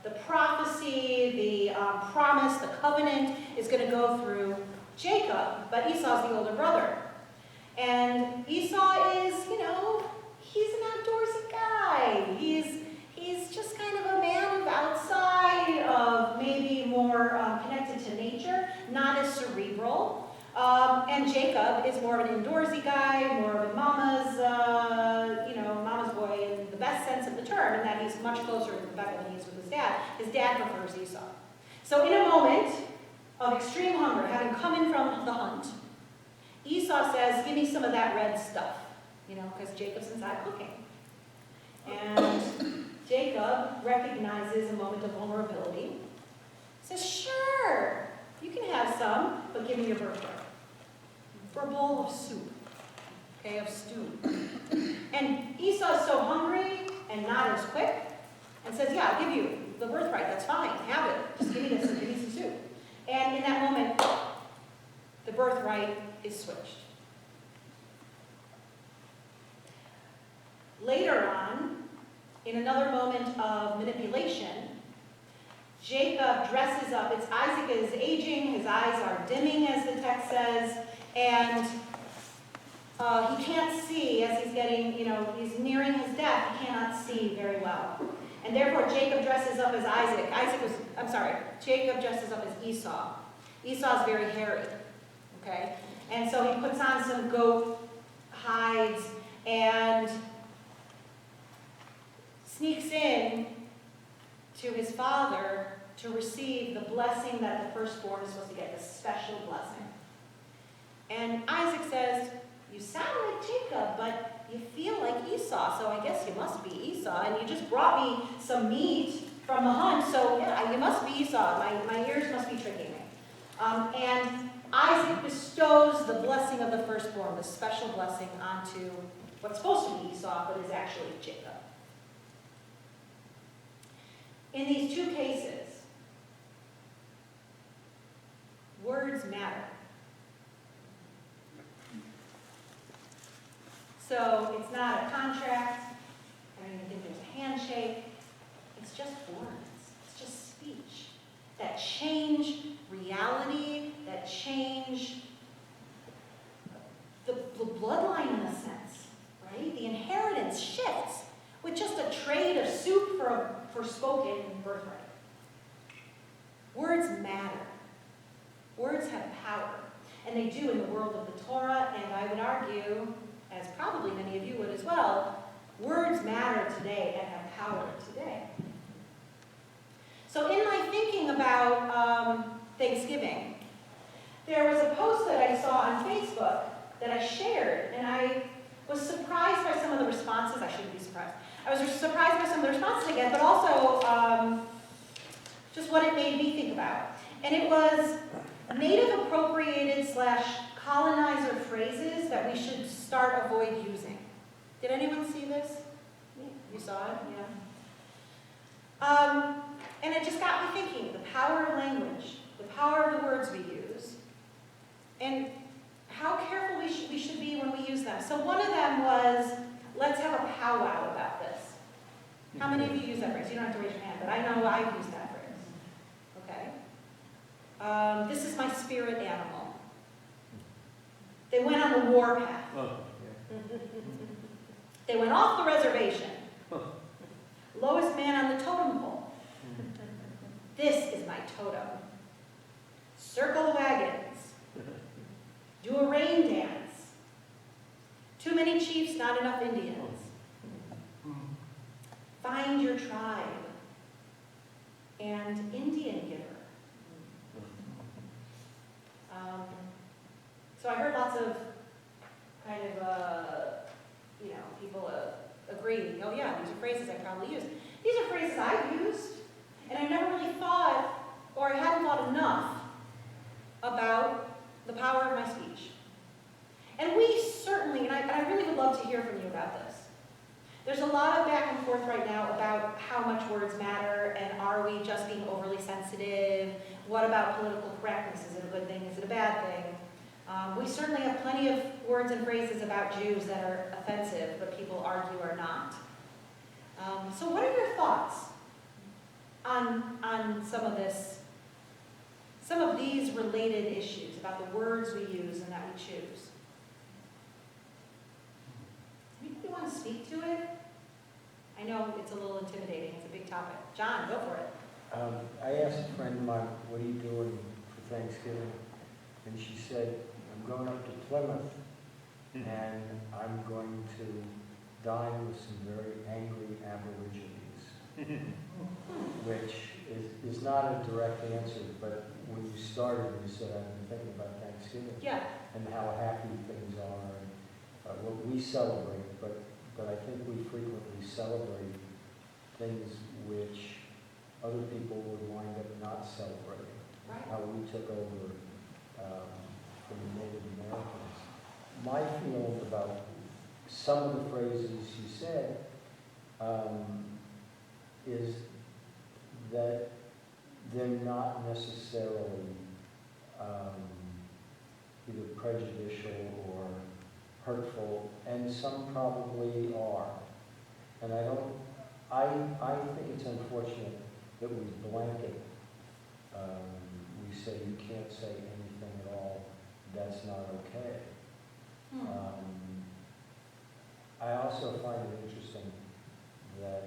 the prophecy, the promise, the covenant is going to go through Jacob, but Esau's the older brother. And Esau is, he's an outdoorsy guy. He's just kind of a man of outside, of maybe more connected to nature, not as cerebral. And Jacob is more of an indoorsy guy, more of a mama's boy in the best sense of the term, in that he's much closer to Rebekah than he is with his dad. His dad prefers Esau. So in a moment of extreme hunger, having come in from the hunt, Esau says, "Give me some of that red stuff," because Jacob's inside cooking. And Jacob recognizes a moment of vulnerability, says, "Sure, you can have some, but give me your birthright." For a bowl of soup, okay, of stew. And Esau's so hungry and not as quick, and says, "Yeah, I'll give you the birthright, that's fine, have it. Just give me this and give me some soup." And in that moment, the birthright is switched. Later on, in another moment of manipulation, Jacob dresses up. Isaac is aging, his eyes are dimming, as the text says, and he can't see as he's getting, he's nearing his death, he cannot see very well. And therefore Jacob dresses up as Jacob dresses up as Esau. Esau's very hairy, okay? And so he puts on some goat hides and sneaks in to his father to receive the blessing that the firstborn is supposed to get, the special blessing. And Isaac says, "You sound like Jacob, but you feel like Esau, so I guess you must be Esau. And you just brought me some meat from the hunt, so yeah, you must be Esau. My ears must be tricking me." And Isaac bestows the blessing of the firstborn, the special blessing, onto what's supposed to be Esau, but is actually Jacob. In these two cases, words matter. So it's not a contract. I don't even think there's a handshake. It's just words. It's just speech that change reality, that change the bloodline in a sense, right? The inheritance shifts with just a trade of soup for spoken birthright. Words matter. Words have power, and they do in the world of the Torah, and I would argue, as probably many of you would as well, words matter today and have power today. So in my thinking about Thanksgiving, there was a post that I saw on Facebook that I shared, and I was surprised by some of the responses. I shouldn't be surprised. I was surprised by some of the responses again, but also just what it made me think about. And it was native appropriated / colonizer phrases that we should start avoid using. Did anyone see this? You saw it? Yeah. And it just got me thinking, the power of language, the power of the words we use, and how careful we should be when we use them. So one of them was, let's have a powwow about this. How many of you use that phrase? You don't have to raise your hand, but I know I've used that phrase. Okay? This is my spirit animal. They went on the war path. They went off the reservation. Lowest man on the totem pole. This is my totem. Circle wagons. Do a rain dance. Too many chiefs, not enough Indians. Find your tribe. And Indian giver. So I heard lots of kind of, people agreeing, oh yeah, these are phrases I probably use. These are phrases I've used, and I never really thought, or I hadn't thought enough about the power of my speech. And we certainly, and I really would love to hear from you about this. There's a lot of back and forth right now about how much words matter, and are we just being overly sensitive? What about political correctness? Is it a good thing? Is it a bad thing? We certainly have plenty of words and phrases about Jews that are offensive, but people argue are not. So what are your thoughts on some of these related issues about the words we use and that we choose? Anybody want to speak to it? I know it's a little intimidating. It's a big topic. John, go for it. I asked a friend of mine, what are you doing for Thanksgiving? And she said, I'm going up to Plymouth, and I'm going to dine with some very angry Aborigines, which is not a direct answer, but when you started, you said, I've been thinking about Thanksgiving, Yeah. and how happy things are, and what we celebrate, but I think we frequently celebrate things which other people would wind up not celebrating. Right. How we took over from the Native Americans. My feeling about some of the phrases you said is that they're not necessarily either prejudicial or hurtful, and some probably are. And I think it's unfortunate that we blanket. We say you can't say anything at all. That's not okay. I also find it interesting that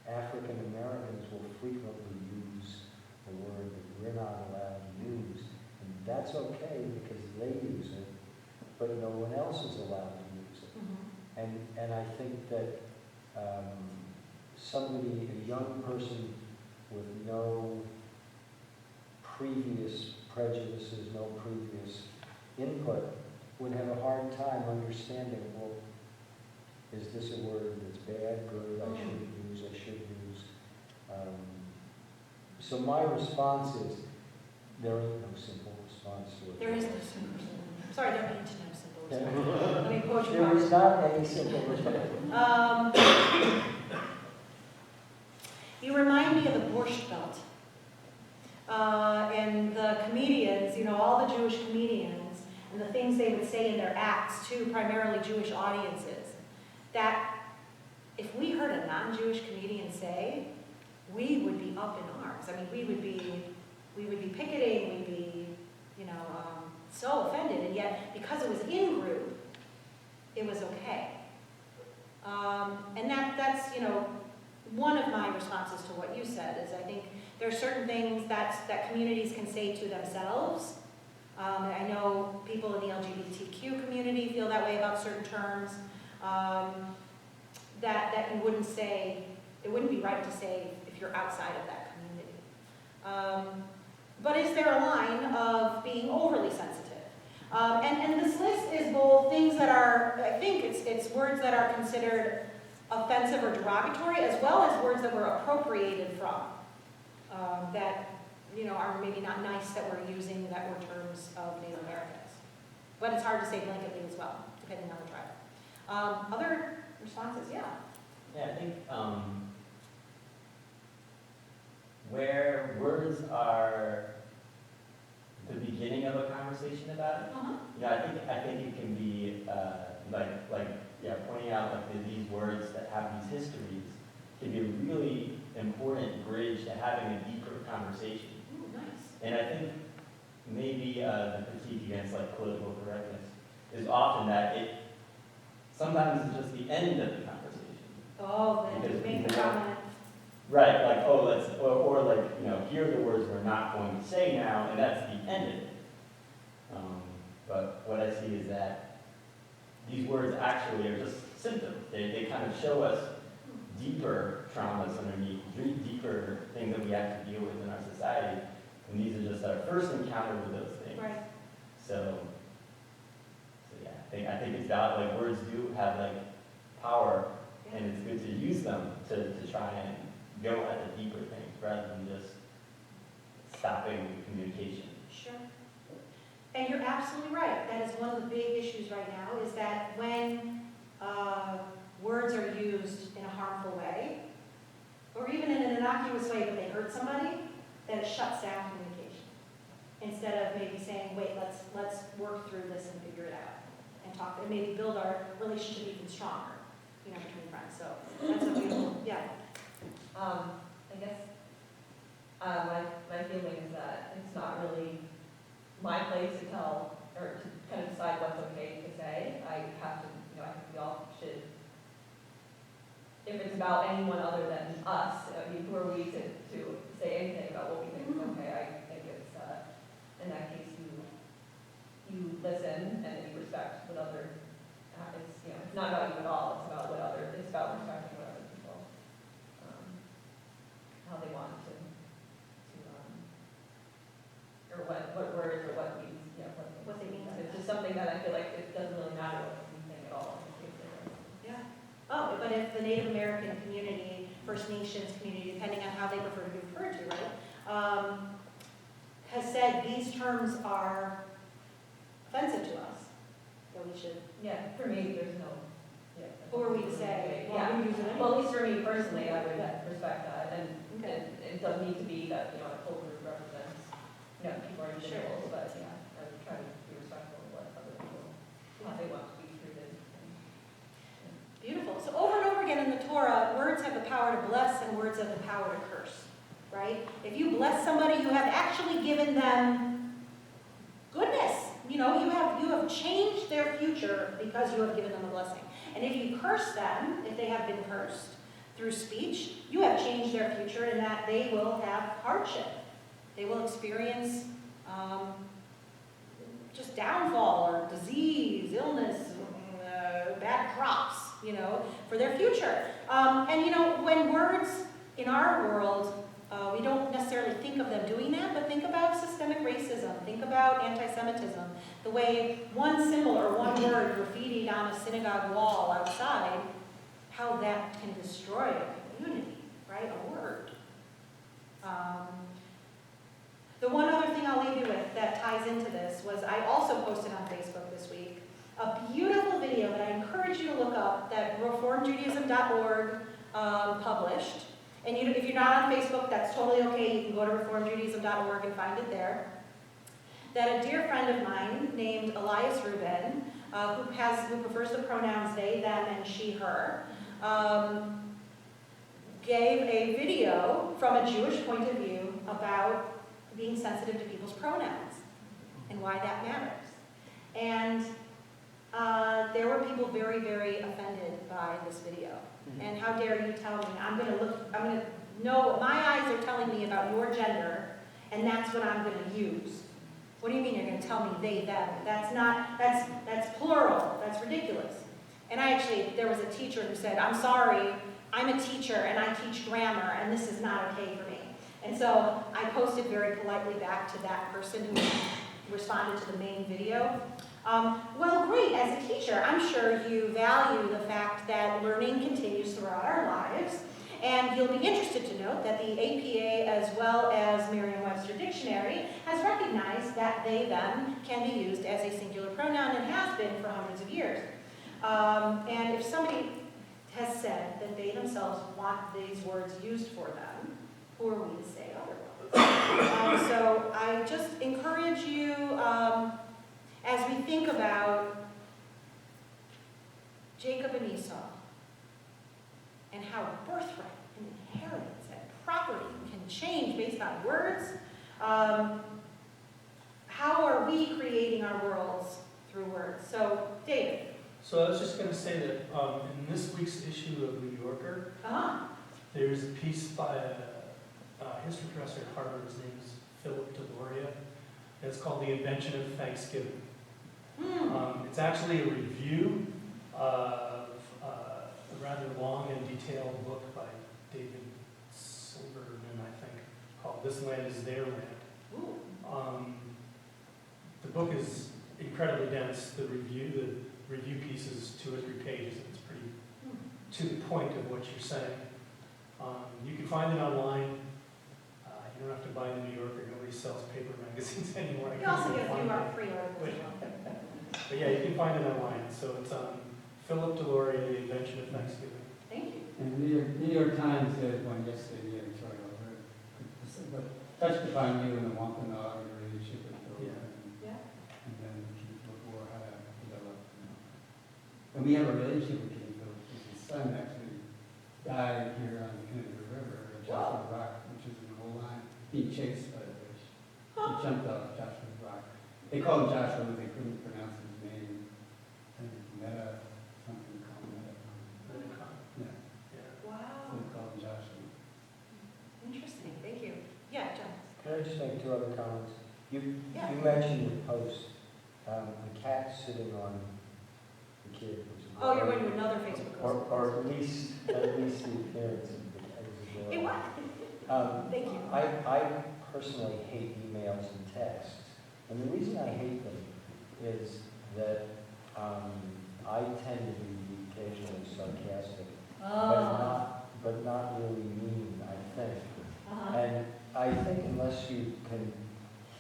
African Americans will frequently use a word that we're not allowed to use, and that's okay because they use it, but no one else is allowed to use it. Mm-hmm. And I think that a young person with no previous prejudices, no previous input, would have a hard time understanding, well, is this a word that's bad, good, I shouldn't use, I should use? So my response is, there ain't no simple response to it. There is no simple response. Sorry, there ain't no simple response. Let me quote you. There is not any simple response. You remind me of the Borscht Belt. And the comedians, all the Jewish comedians, and and the things they would say in their acts to primarily Jewish audiences, that if we heard a non-Jewish comedian say, we would be up in arms. I mean, we would be picketing, we'd be, so offended, and yet because it was in group, it was okay. And that's one of my responses to what you said is I think there are certain things that communities can say to themselves. I know people in the LGBTQ community feel that way about certain terms, that you wouldn't say, it wouldn't be right to say if you're outside of that community. But is there a line of being overly sensitive? And this list is both things that are, I think it's words that are considered offensive or derogatory, as well as words that were appropriated from, that are maybe not nice that we're using that were terms of Native Americans. But it's hard to say blanketly as well, depending on the tribe. Other responses, yeah. Yeah, I think where words are the beginning of a conversation about it, I think it can be pointing out these words that have these histories can be a really important bridge to having a deeper conversation. Ooh, nice. And I think maybe the critique against political correctness is often that it sometimes it's just the end of the conversation. Oh, then you make the comment. Right, here are the words we're not going to say now, and that's the end of it. But what I see is that these words actually are just symptoms. They kind of show us deeper traumas underneath, deeper things that we have to deal with in our society. And these are just our first encounter with those things. Right. So yeah, I think it's valid. Words do have power, and it's good to use them to try and go at the deeper things rather than just stopping communication. Sure. And you're absolutely right. That is one of the big issues right now, is that when words are used in a harmful way, or even in an innocuous way, but they hurt somebody, then it shuts down communication. Instead of maybe saying, wait, let's work through this and figure it out, and talk, and maybe build our relationship even stronger, between friends. So that's a beautiful, yeah. I guess my feeling is that it's not really my place to tell or to kind of decide what's okay to say. I have to, I think we all should, if it's about anyone other than us, who are we to say anything about what we think is okay? I think it's, in that case, you listen and then you respect what other, it's not about you at all, it's about it's about respecting what other people, how they want to or what words or what means, what they mean. It's just something that I feel like it doesn't really matter what you think at all. Yeah. Oh, but if the Native American community, First Nations community, depending on how they prefer to be referred to, right, has said these terms are offensive to us, that we should. Yeah, for me, there's no. Yeah. Who are we to say? Yeah. We use it anyway. Well, at least for me personally, I would respect that, and it doesn't need to be that a whole group represents people are individuals, but I would try to be respectful of what other people how they want to be treated. Beautiful. So over and over again in the Torah, words have the power to bless and words have the power to curse, right? If you bless somebody, you have actually given them goodness. You have changed their future because you have given them a blessing. And if you curse them, if they have been cursed through speech, you have changed their future in that they will have hardship. They will experience just downfall or disease, illness, bad crops, for their future. When words in our world, we don't necessarily think of them doing that, but think about systemic racism, think about anti-Semitism, the way one symbol or one word graffitied on a synagogue wall outside, how that can destroy a community, right? A word. The one other thing I'll leave you with that ties into this was I also posted on Facebook this week a beautiful video that I encourage you to look up that reformjudaism.org published. And if you're not on Facebook, that's totally okay. You can go to reformjudaism.org and find it there. that a dear friend of mine named Elias Rubin, who prefers the pronouns they, them, and she, her, gave a video from a Jewish point of view about being sensitive to people's pronouns and why that matters. And there were people very, very offended by this video. And how dare you tell me, I'm going to know what my eyes are telling me about your gender, and that's what I'm going to use. What do you mean you're going to tell me they, them? That's plural. That's ridiculous. And there was a teacher who said, I'm sorry, I'm a teacher and I teach grammar and this is not okay for me. And so I posted very politely back to that person who responded to the main video. Well, great, as a teacher, I'm sure you value the fact that learning continues throughout our lives. And you'll be interested to note that the APA, as well as Merriam-Webster Dictionary, has recognized that they, them can be used as a singular pronoun and has been for hundreds of years. And if somebody has said that they themselves want these words used for them, who are we to say otherwise? So I just encourage you, as we think about Jacob and Esau, and how birthright and inheritance and property can change based on words, how are we creating our worlds through words? So, David. So I was just going to say that in this week's issue of New Yorker, there's a piece by a history professor at Harvard. His name is Philip DeLoria. It's called The Invention of Thanksgiving. It's actually a review of a rather long and detailed book by David Silverman, I think, called This Land is Their Land. The book is incredibly dense. The review piece is 2 or 3 pages, and it's pretty to the point of what you're saying. You can find it online. You don't have to buy the New Yorker. Nobody sells paper magazines anymore. You also get a few free articles as well. But yeah, you can find it online. So it's Philip DeLoria, The Invention of Thanksgiving. Thank you. And the New York Times did one yesterday, the editorial, but touched upon you and the Wampanoag and relationship with Philip. And then King Philip War, how to develop. And we have a relationship with King Philip. His son actually died here on the Connecticut River at Joshua Rock, which is in the whole line, being chased by the fish. He jumped off Joshua Rock. They called him Joshua, but they couldn't pronounce his name. Meta, something called Meta. Yeah. Wow. So they called him Joshua. Interesting. Thank you. Yeah, John. Can I just make 2 other comments? You mentioned the post, the cat sitting on the kid. Oh, you're going to another Facebook post. Or at least the appearance of the cat. It was. Thank you. I personally hate emails and texts. And the reason I hate them is that I tend to be occasionally sarcastic, but not really mean, I think. And I think unless you can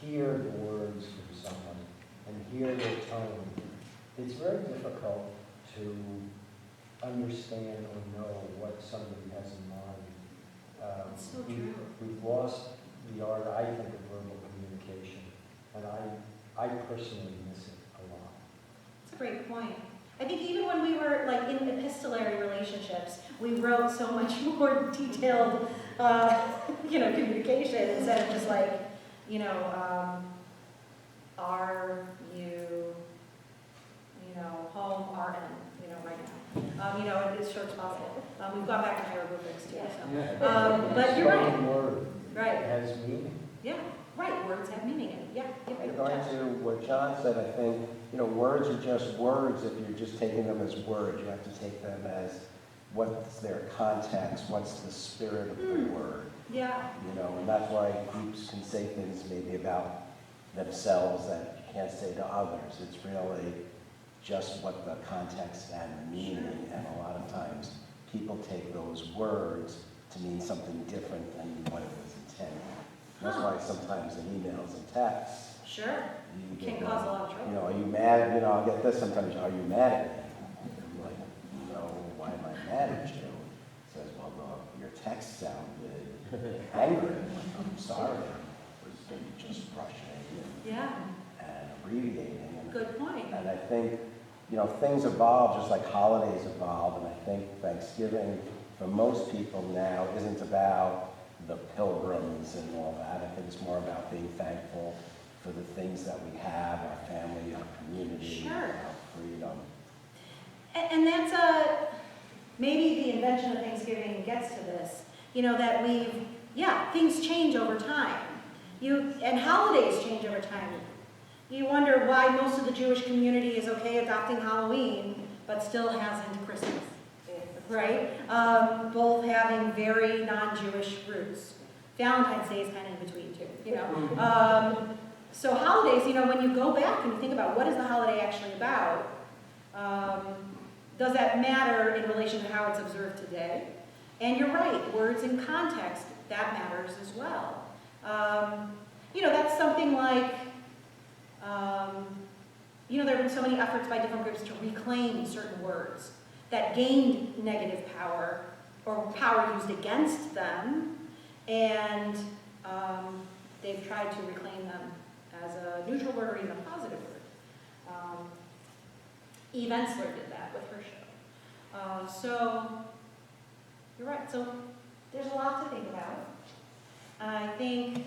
hear the words from someone and hear their tone, it's very difficult to understand or know what somebody has in mind. That's so true. We've lost the art, I think, of verbal communication, and I personally miss it a lot. That's a great point. I think even when we were like in epistolary relationships, we wrote so much more detailed, communication instead of just like, are you, home, RN, right now. As short as possible. We've gone back to hieroglyphics too. So. But you're right. Word Right. has meaning. Yeah. Right. Words have meaning. Yeah. And going to what John said, I think, words are just words if you're just taking them as words. You have to take them as what's their context, what's the spirit of the word. Yeah. And that's why groups can say things maybe about themselves that you can't say to others. It's really just what the context and meaning, and a lot of times people take those words to mean something different than what it was intended. That's why sometimes in emails and texts, sure, you can cause a lot of trouble. are you mad? I'll get this sometimes. Are you mad at me? I'm like, no. Why am I mad at you? It says, well, your text sounded angry. I'm sorry. I was just frustrated. Yeah. abbreviating. Good point. And I think, things evolve just like holidays evolve, and I think Thanksgiving, for most people now, isn't about the pilgrims and all that. I think it's more about being thankful for the things that we have, our family, our community, Sure. our freedom. And that's maybe the invention of Thanksgiving gets to this, that things change over time. And holidays change over time. You wonder why most of the Jewish community is okay adopting Halloween, but still hasn't Christmas, right? Both having very non-Jewish roots. Valentine's Day is kind of in between too, So holidays, when you go back and you think about what is the holiday actually about, does that matter in relation to how it's observed today? And you're right, words and context, that matters as well. That's something like, there have been so many efforts by different groups to reclaim certain words that gained negative power or power used against them, and they've tried to reclaim them as a neutral word or even a positive word. Eve Ensler did that with her show. So, you're right. So, there's a lot to think about. I think,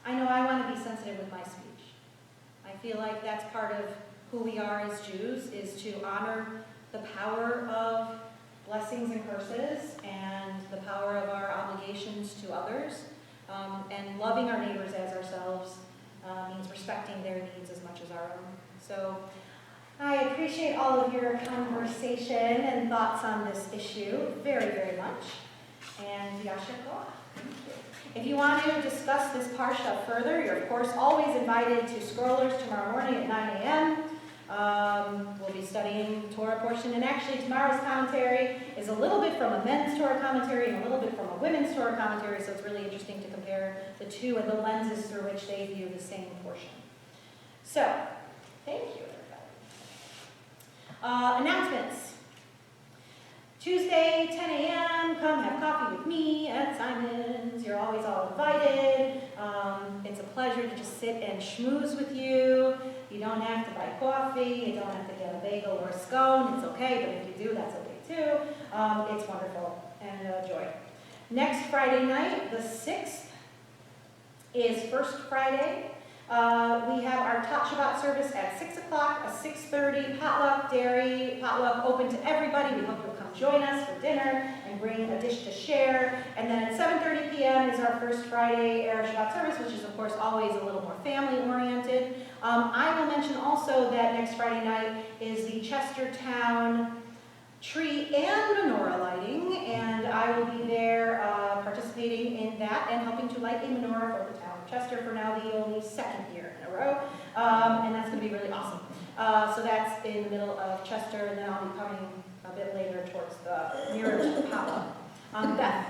I know I want to be sensitive with my speech. I feel like that's part of who we are as Jews, is to honor the power of blessings and curses and the power of our obligations to others. And loving our neighbors as ourselves means respecting their needs as much as our own. So I appreciate all of your conversation and thoughts on this issue very, very much. And Yasher Koach. Thank you. If you want to discuss this parsha further, you're of course always invited to Scrollers tomorrow morning at 9 a.m. We'll be studying the Torah portion, and actually tomorrow's commentary is a little bit from a men's Torah commentary and a little bit from a women's Torah commentary, so it's really interesting to compare the two and the lenses through which they view the same portion. So, thank you, everybody. Announcements. Tuesday, 10 a.m., come have coffee with me at Simon's. You're always all invited. It's a pleasure to just sit and schmooze with you. You don't have to buy coffee. You don't have to get a bagel or a scone. It's okay, but if you do, that's okay too. It's wonderful and a joy. Next Friday night, the 6th, is First Friday. We have our Tot Shabbat service at 6 o'clock, a 6:30 potluck, dairy potluck, open to everybody. We hope you'll come join us for dinner and bring a dish to share. And then at 7:30 p.m. is our First Friday Erev Shabbat service, which is of course always a little more family-oriented. I will mention also that next Friday night is the Chestertown tree and menorah lighting, and I will be there participating in that and helping to light a menorah for the town of Chester for now the only second year in a row, and that's going to be really awesome. So that's in the middle of Chester, and then I'll be coming a bit later towards the nearer to the pop-up. Beth.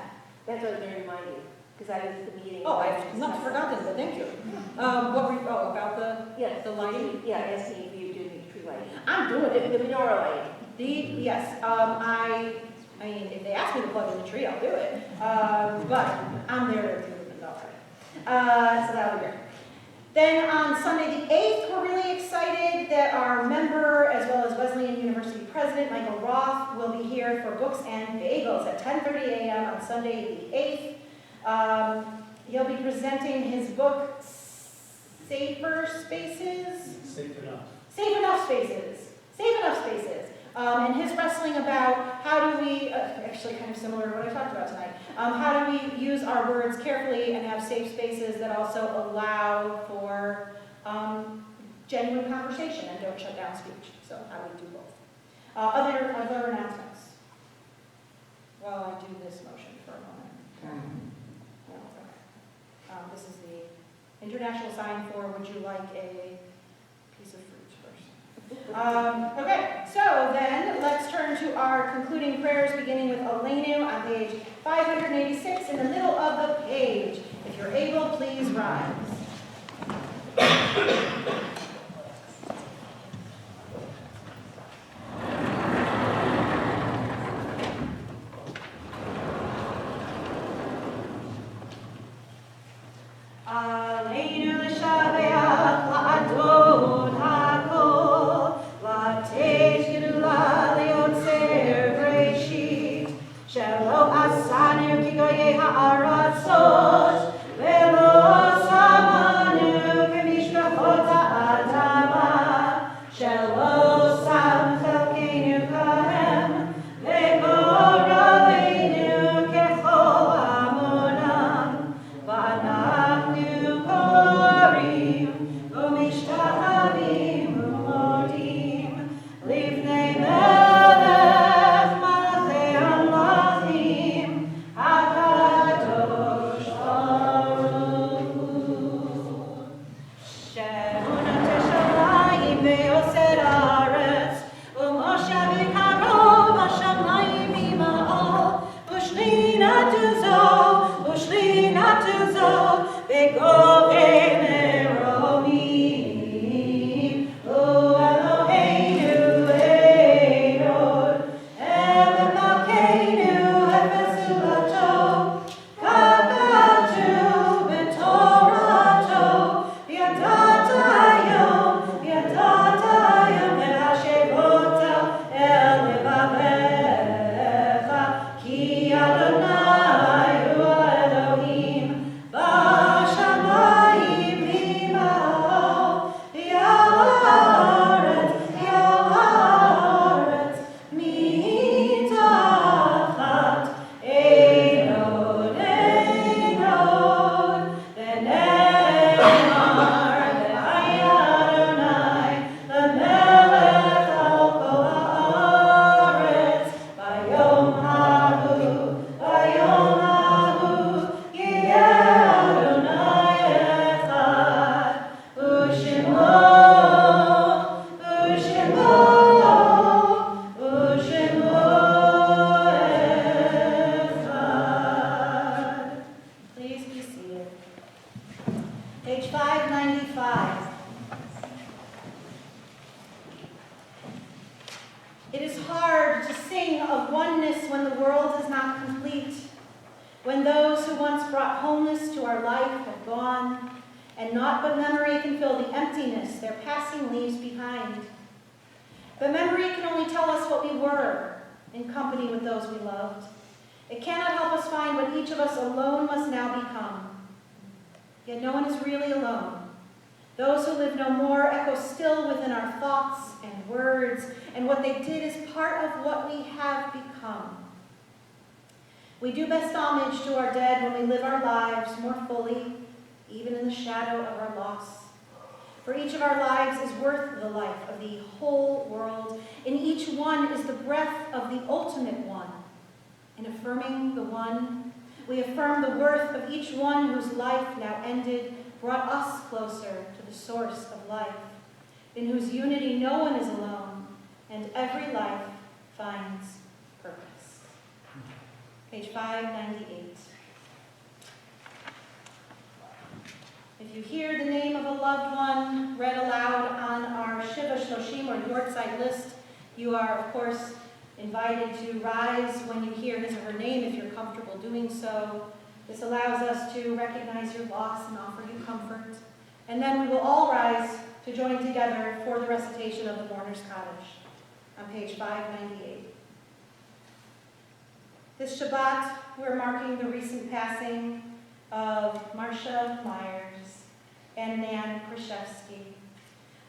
That's what I was going to remind you, because I was at the meeting. Oh, I've not forgotten, but thank you. What were you, about the lighting? Yeah, asking if you do the tree lighting. I'm doing it. The menorah lighting. Yes, I mean, if they ask me to plug in the tree, I'll do it. But I'm there to do the menorah. So that'll be great. Then on Sunday the 8th, we're really excited that our member, as well as Wesleyan University President Michael Roth, will be here for Books and Bagels at 10:30 a.m. on Sunday the 8th. He'll be presenting his book, Safer Spaces? Safe enough. Safe Enough Spaces. Safe Enough Spaces. And his wrestling about how do we, actually kind of similar to what I talked about tonight, how do we use our words carefully and have safe spaces that also allow for genuine conversation and don't shut down speech. So how do we do both? Other announcements? Well, I do this motion for a moment. No, okay. This is the international sign for would you like a piece of fruit first? Okay, so then let's turn to our concluding prayers, beginning with Elenu on page 586 in the middle of the page. If you're able, please rise. Elenu It is hard to sing of oneness when the world is not complete, when those who once brought wholeness to our life have gone, and naught but memory can fill the emptiness their passing leaves behind. But memory can only tell us what we were in company with those we loved. It cannot help us find what each of us alone must now become. Yet no one is really alone. Those who live no more echo still within our thoughts and words, and what they did is part of what we have become. We do best homage to our dead when we live our lives more fully, even in the shadow of our loss. For each of our lives is worth the life of the whole world. In each one is the breath of the ultimate one. In affirming the one, we affirm the worth of each one whose life now ended brought us closer to the source of life, in whose unity no one is alone, and every life finds purpose. Page 598. If you hear the name of a loved one read aloud on our Shiva Shloshim or Yortzeit list, you are, of course, invited to rise when you hear his or her name if you're comfortable doing so. This allows us to recognize your loss and offer you comfort. And then we will all rise to join together for the recitation of the Mourner's Kaddish on page 598. This Shabbat, we're marking the recent passing of Marcia Myers and Nan Krzyzewski.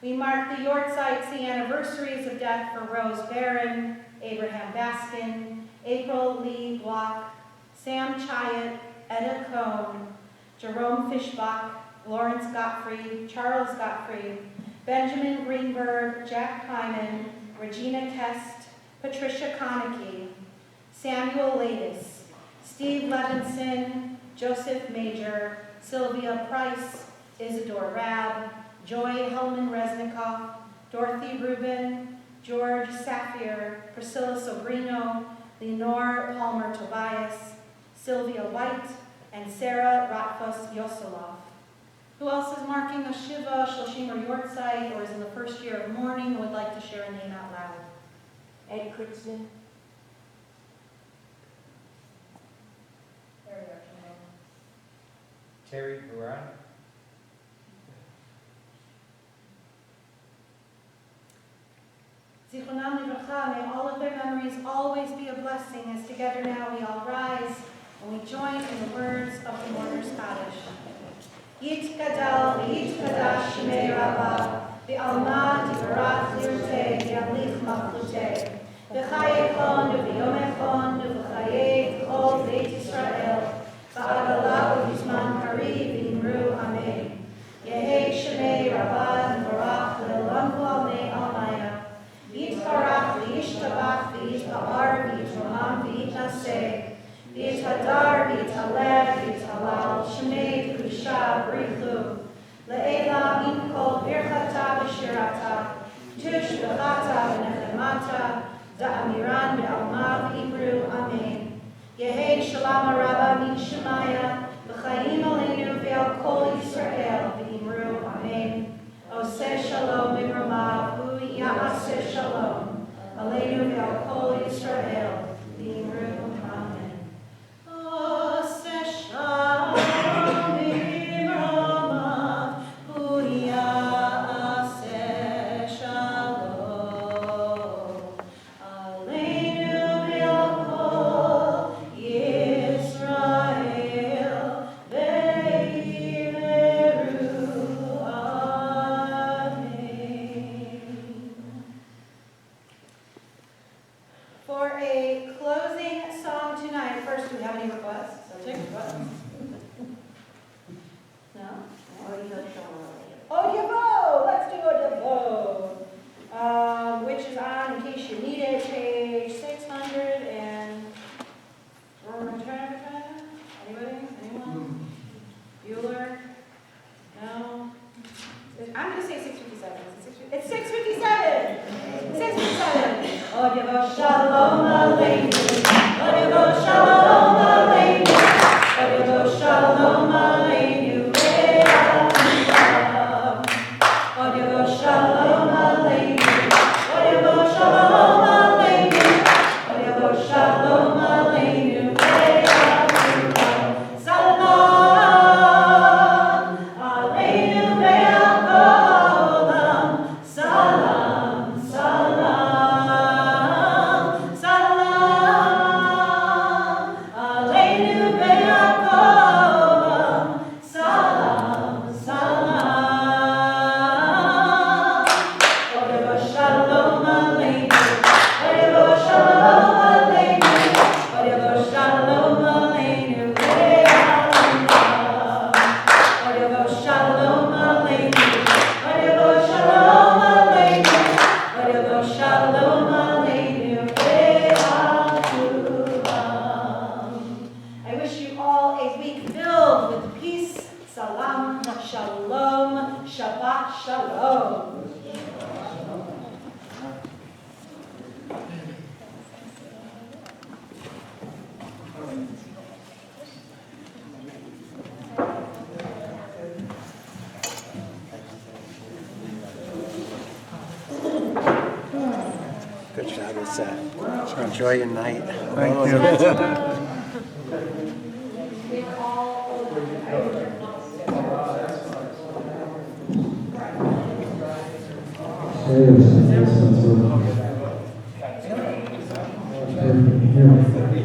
We mark the Yortzeits, the anniversaries of death for Rose Barron, Abraham Baskin, April Lee Block, Sam Chayat, Etta Cohn, Jerome Fishbach, Lawrence Gottfried, Charles Gottfried, Benjamin Greenberg, Jack Hyman, Regina Kest, Patricia Konecki, Samuel Ladis, Steve Levinson, Joseph Major, Sylvia Price, Isidore Rabb, Joy Hellman-Reznikoff, Dorothy Rubin, George Saphir, Priscilla Sobrino, Lenore Palmer-Tobias, Sylvia White, and Sarah Ratfus Yoselov. Who else is marking a Shiva, Shloshim, or Yortzeit, or is in the first year of mourning and would like to share a name out loud? Ed Kurtzman. Terry Brown. Zichronam Livracha, may all of their memories always be a blessing, as together now we all rise and we join in the words of the Mourner's Kaddish. Yitkadal v'yitkadash shmei Rabbah, v'alma tivarach lirtei v'yamlich machlutei, v'chaye chon v'yom echon v'chaye kol Beit Yisrael, v'agalah v'yizman kari v'imru amen. Yehei shmei Rabbah v'varach le'olam v'almei almaya, v'yitbarach v'yishtabach v'yitba'ar v'yitromam v'yitnaseh, v'yithadar v'yithaleh v'yithalal shmei kudusha b'richu, le'ela min kol birchata v'shirata, tush v'chata v'nechemata, da'amiran Shabbat shalom. Good job, it's enjoy your night. Thank you. Yes,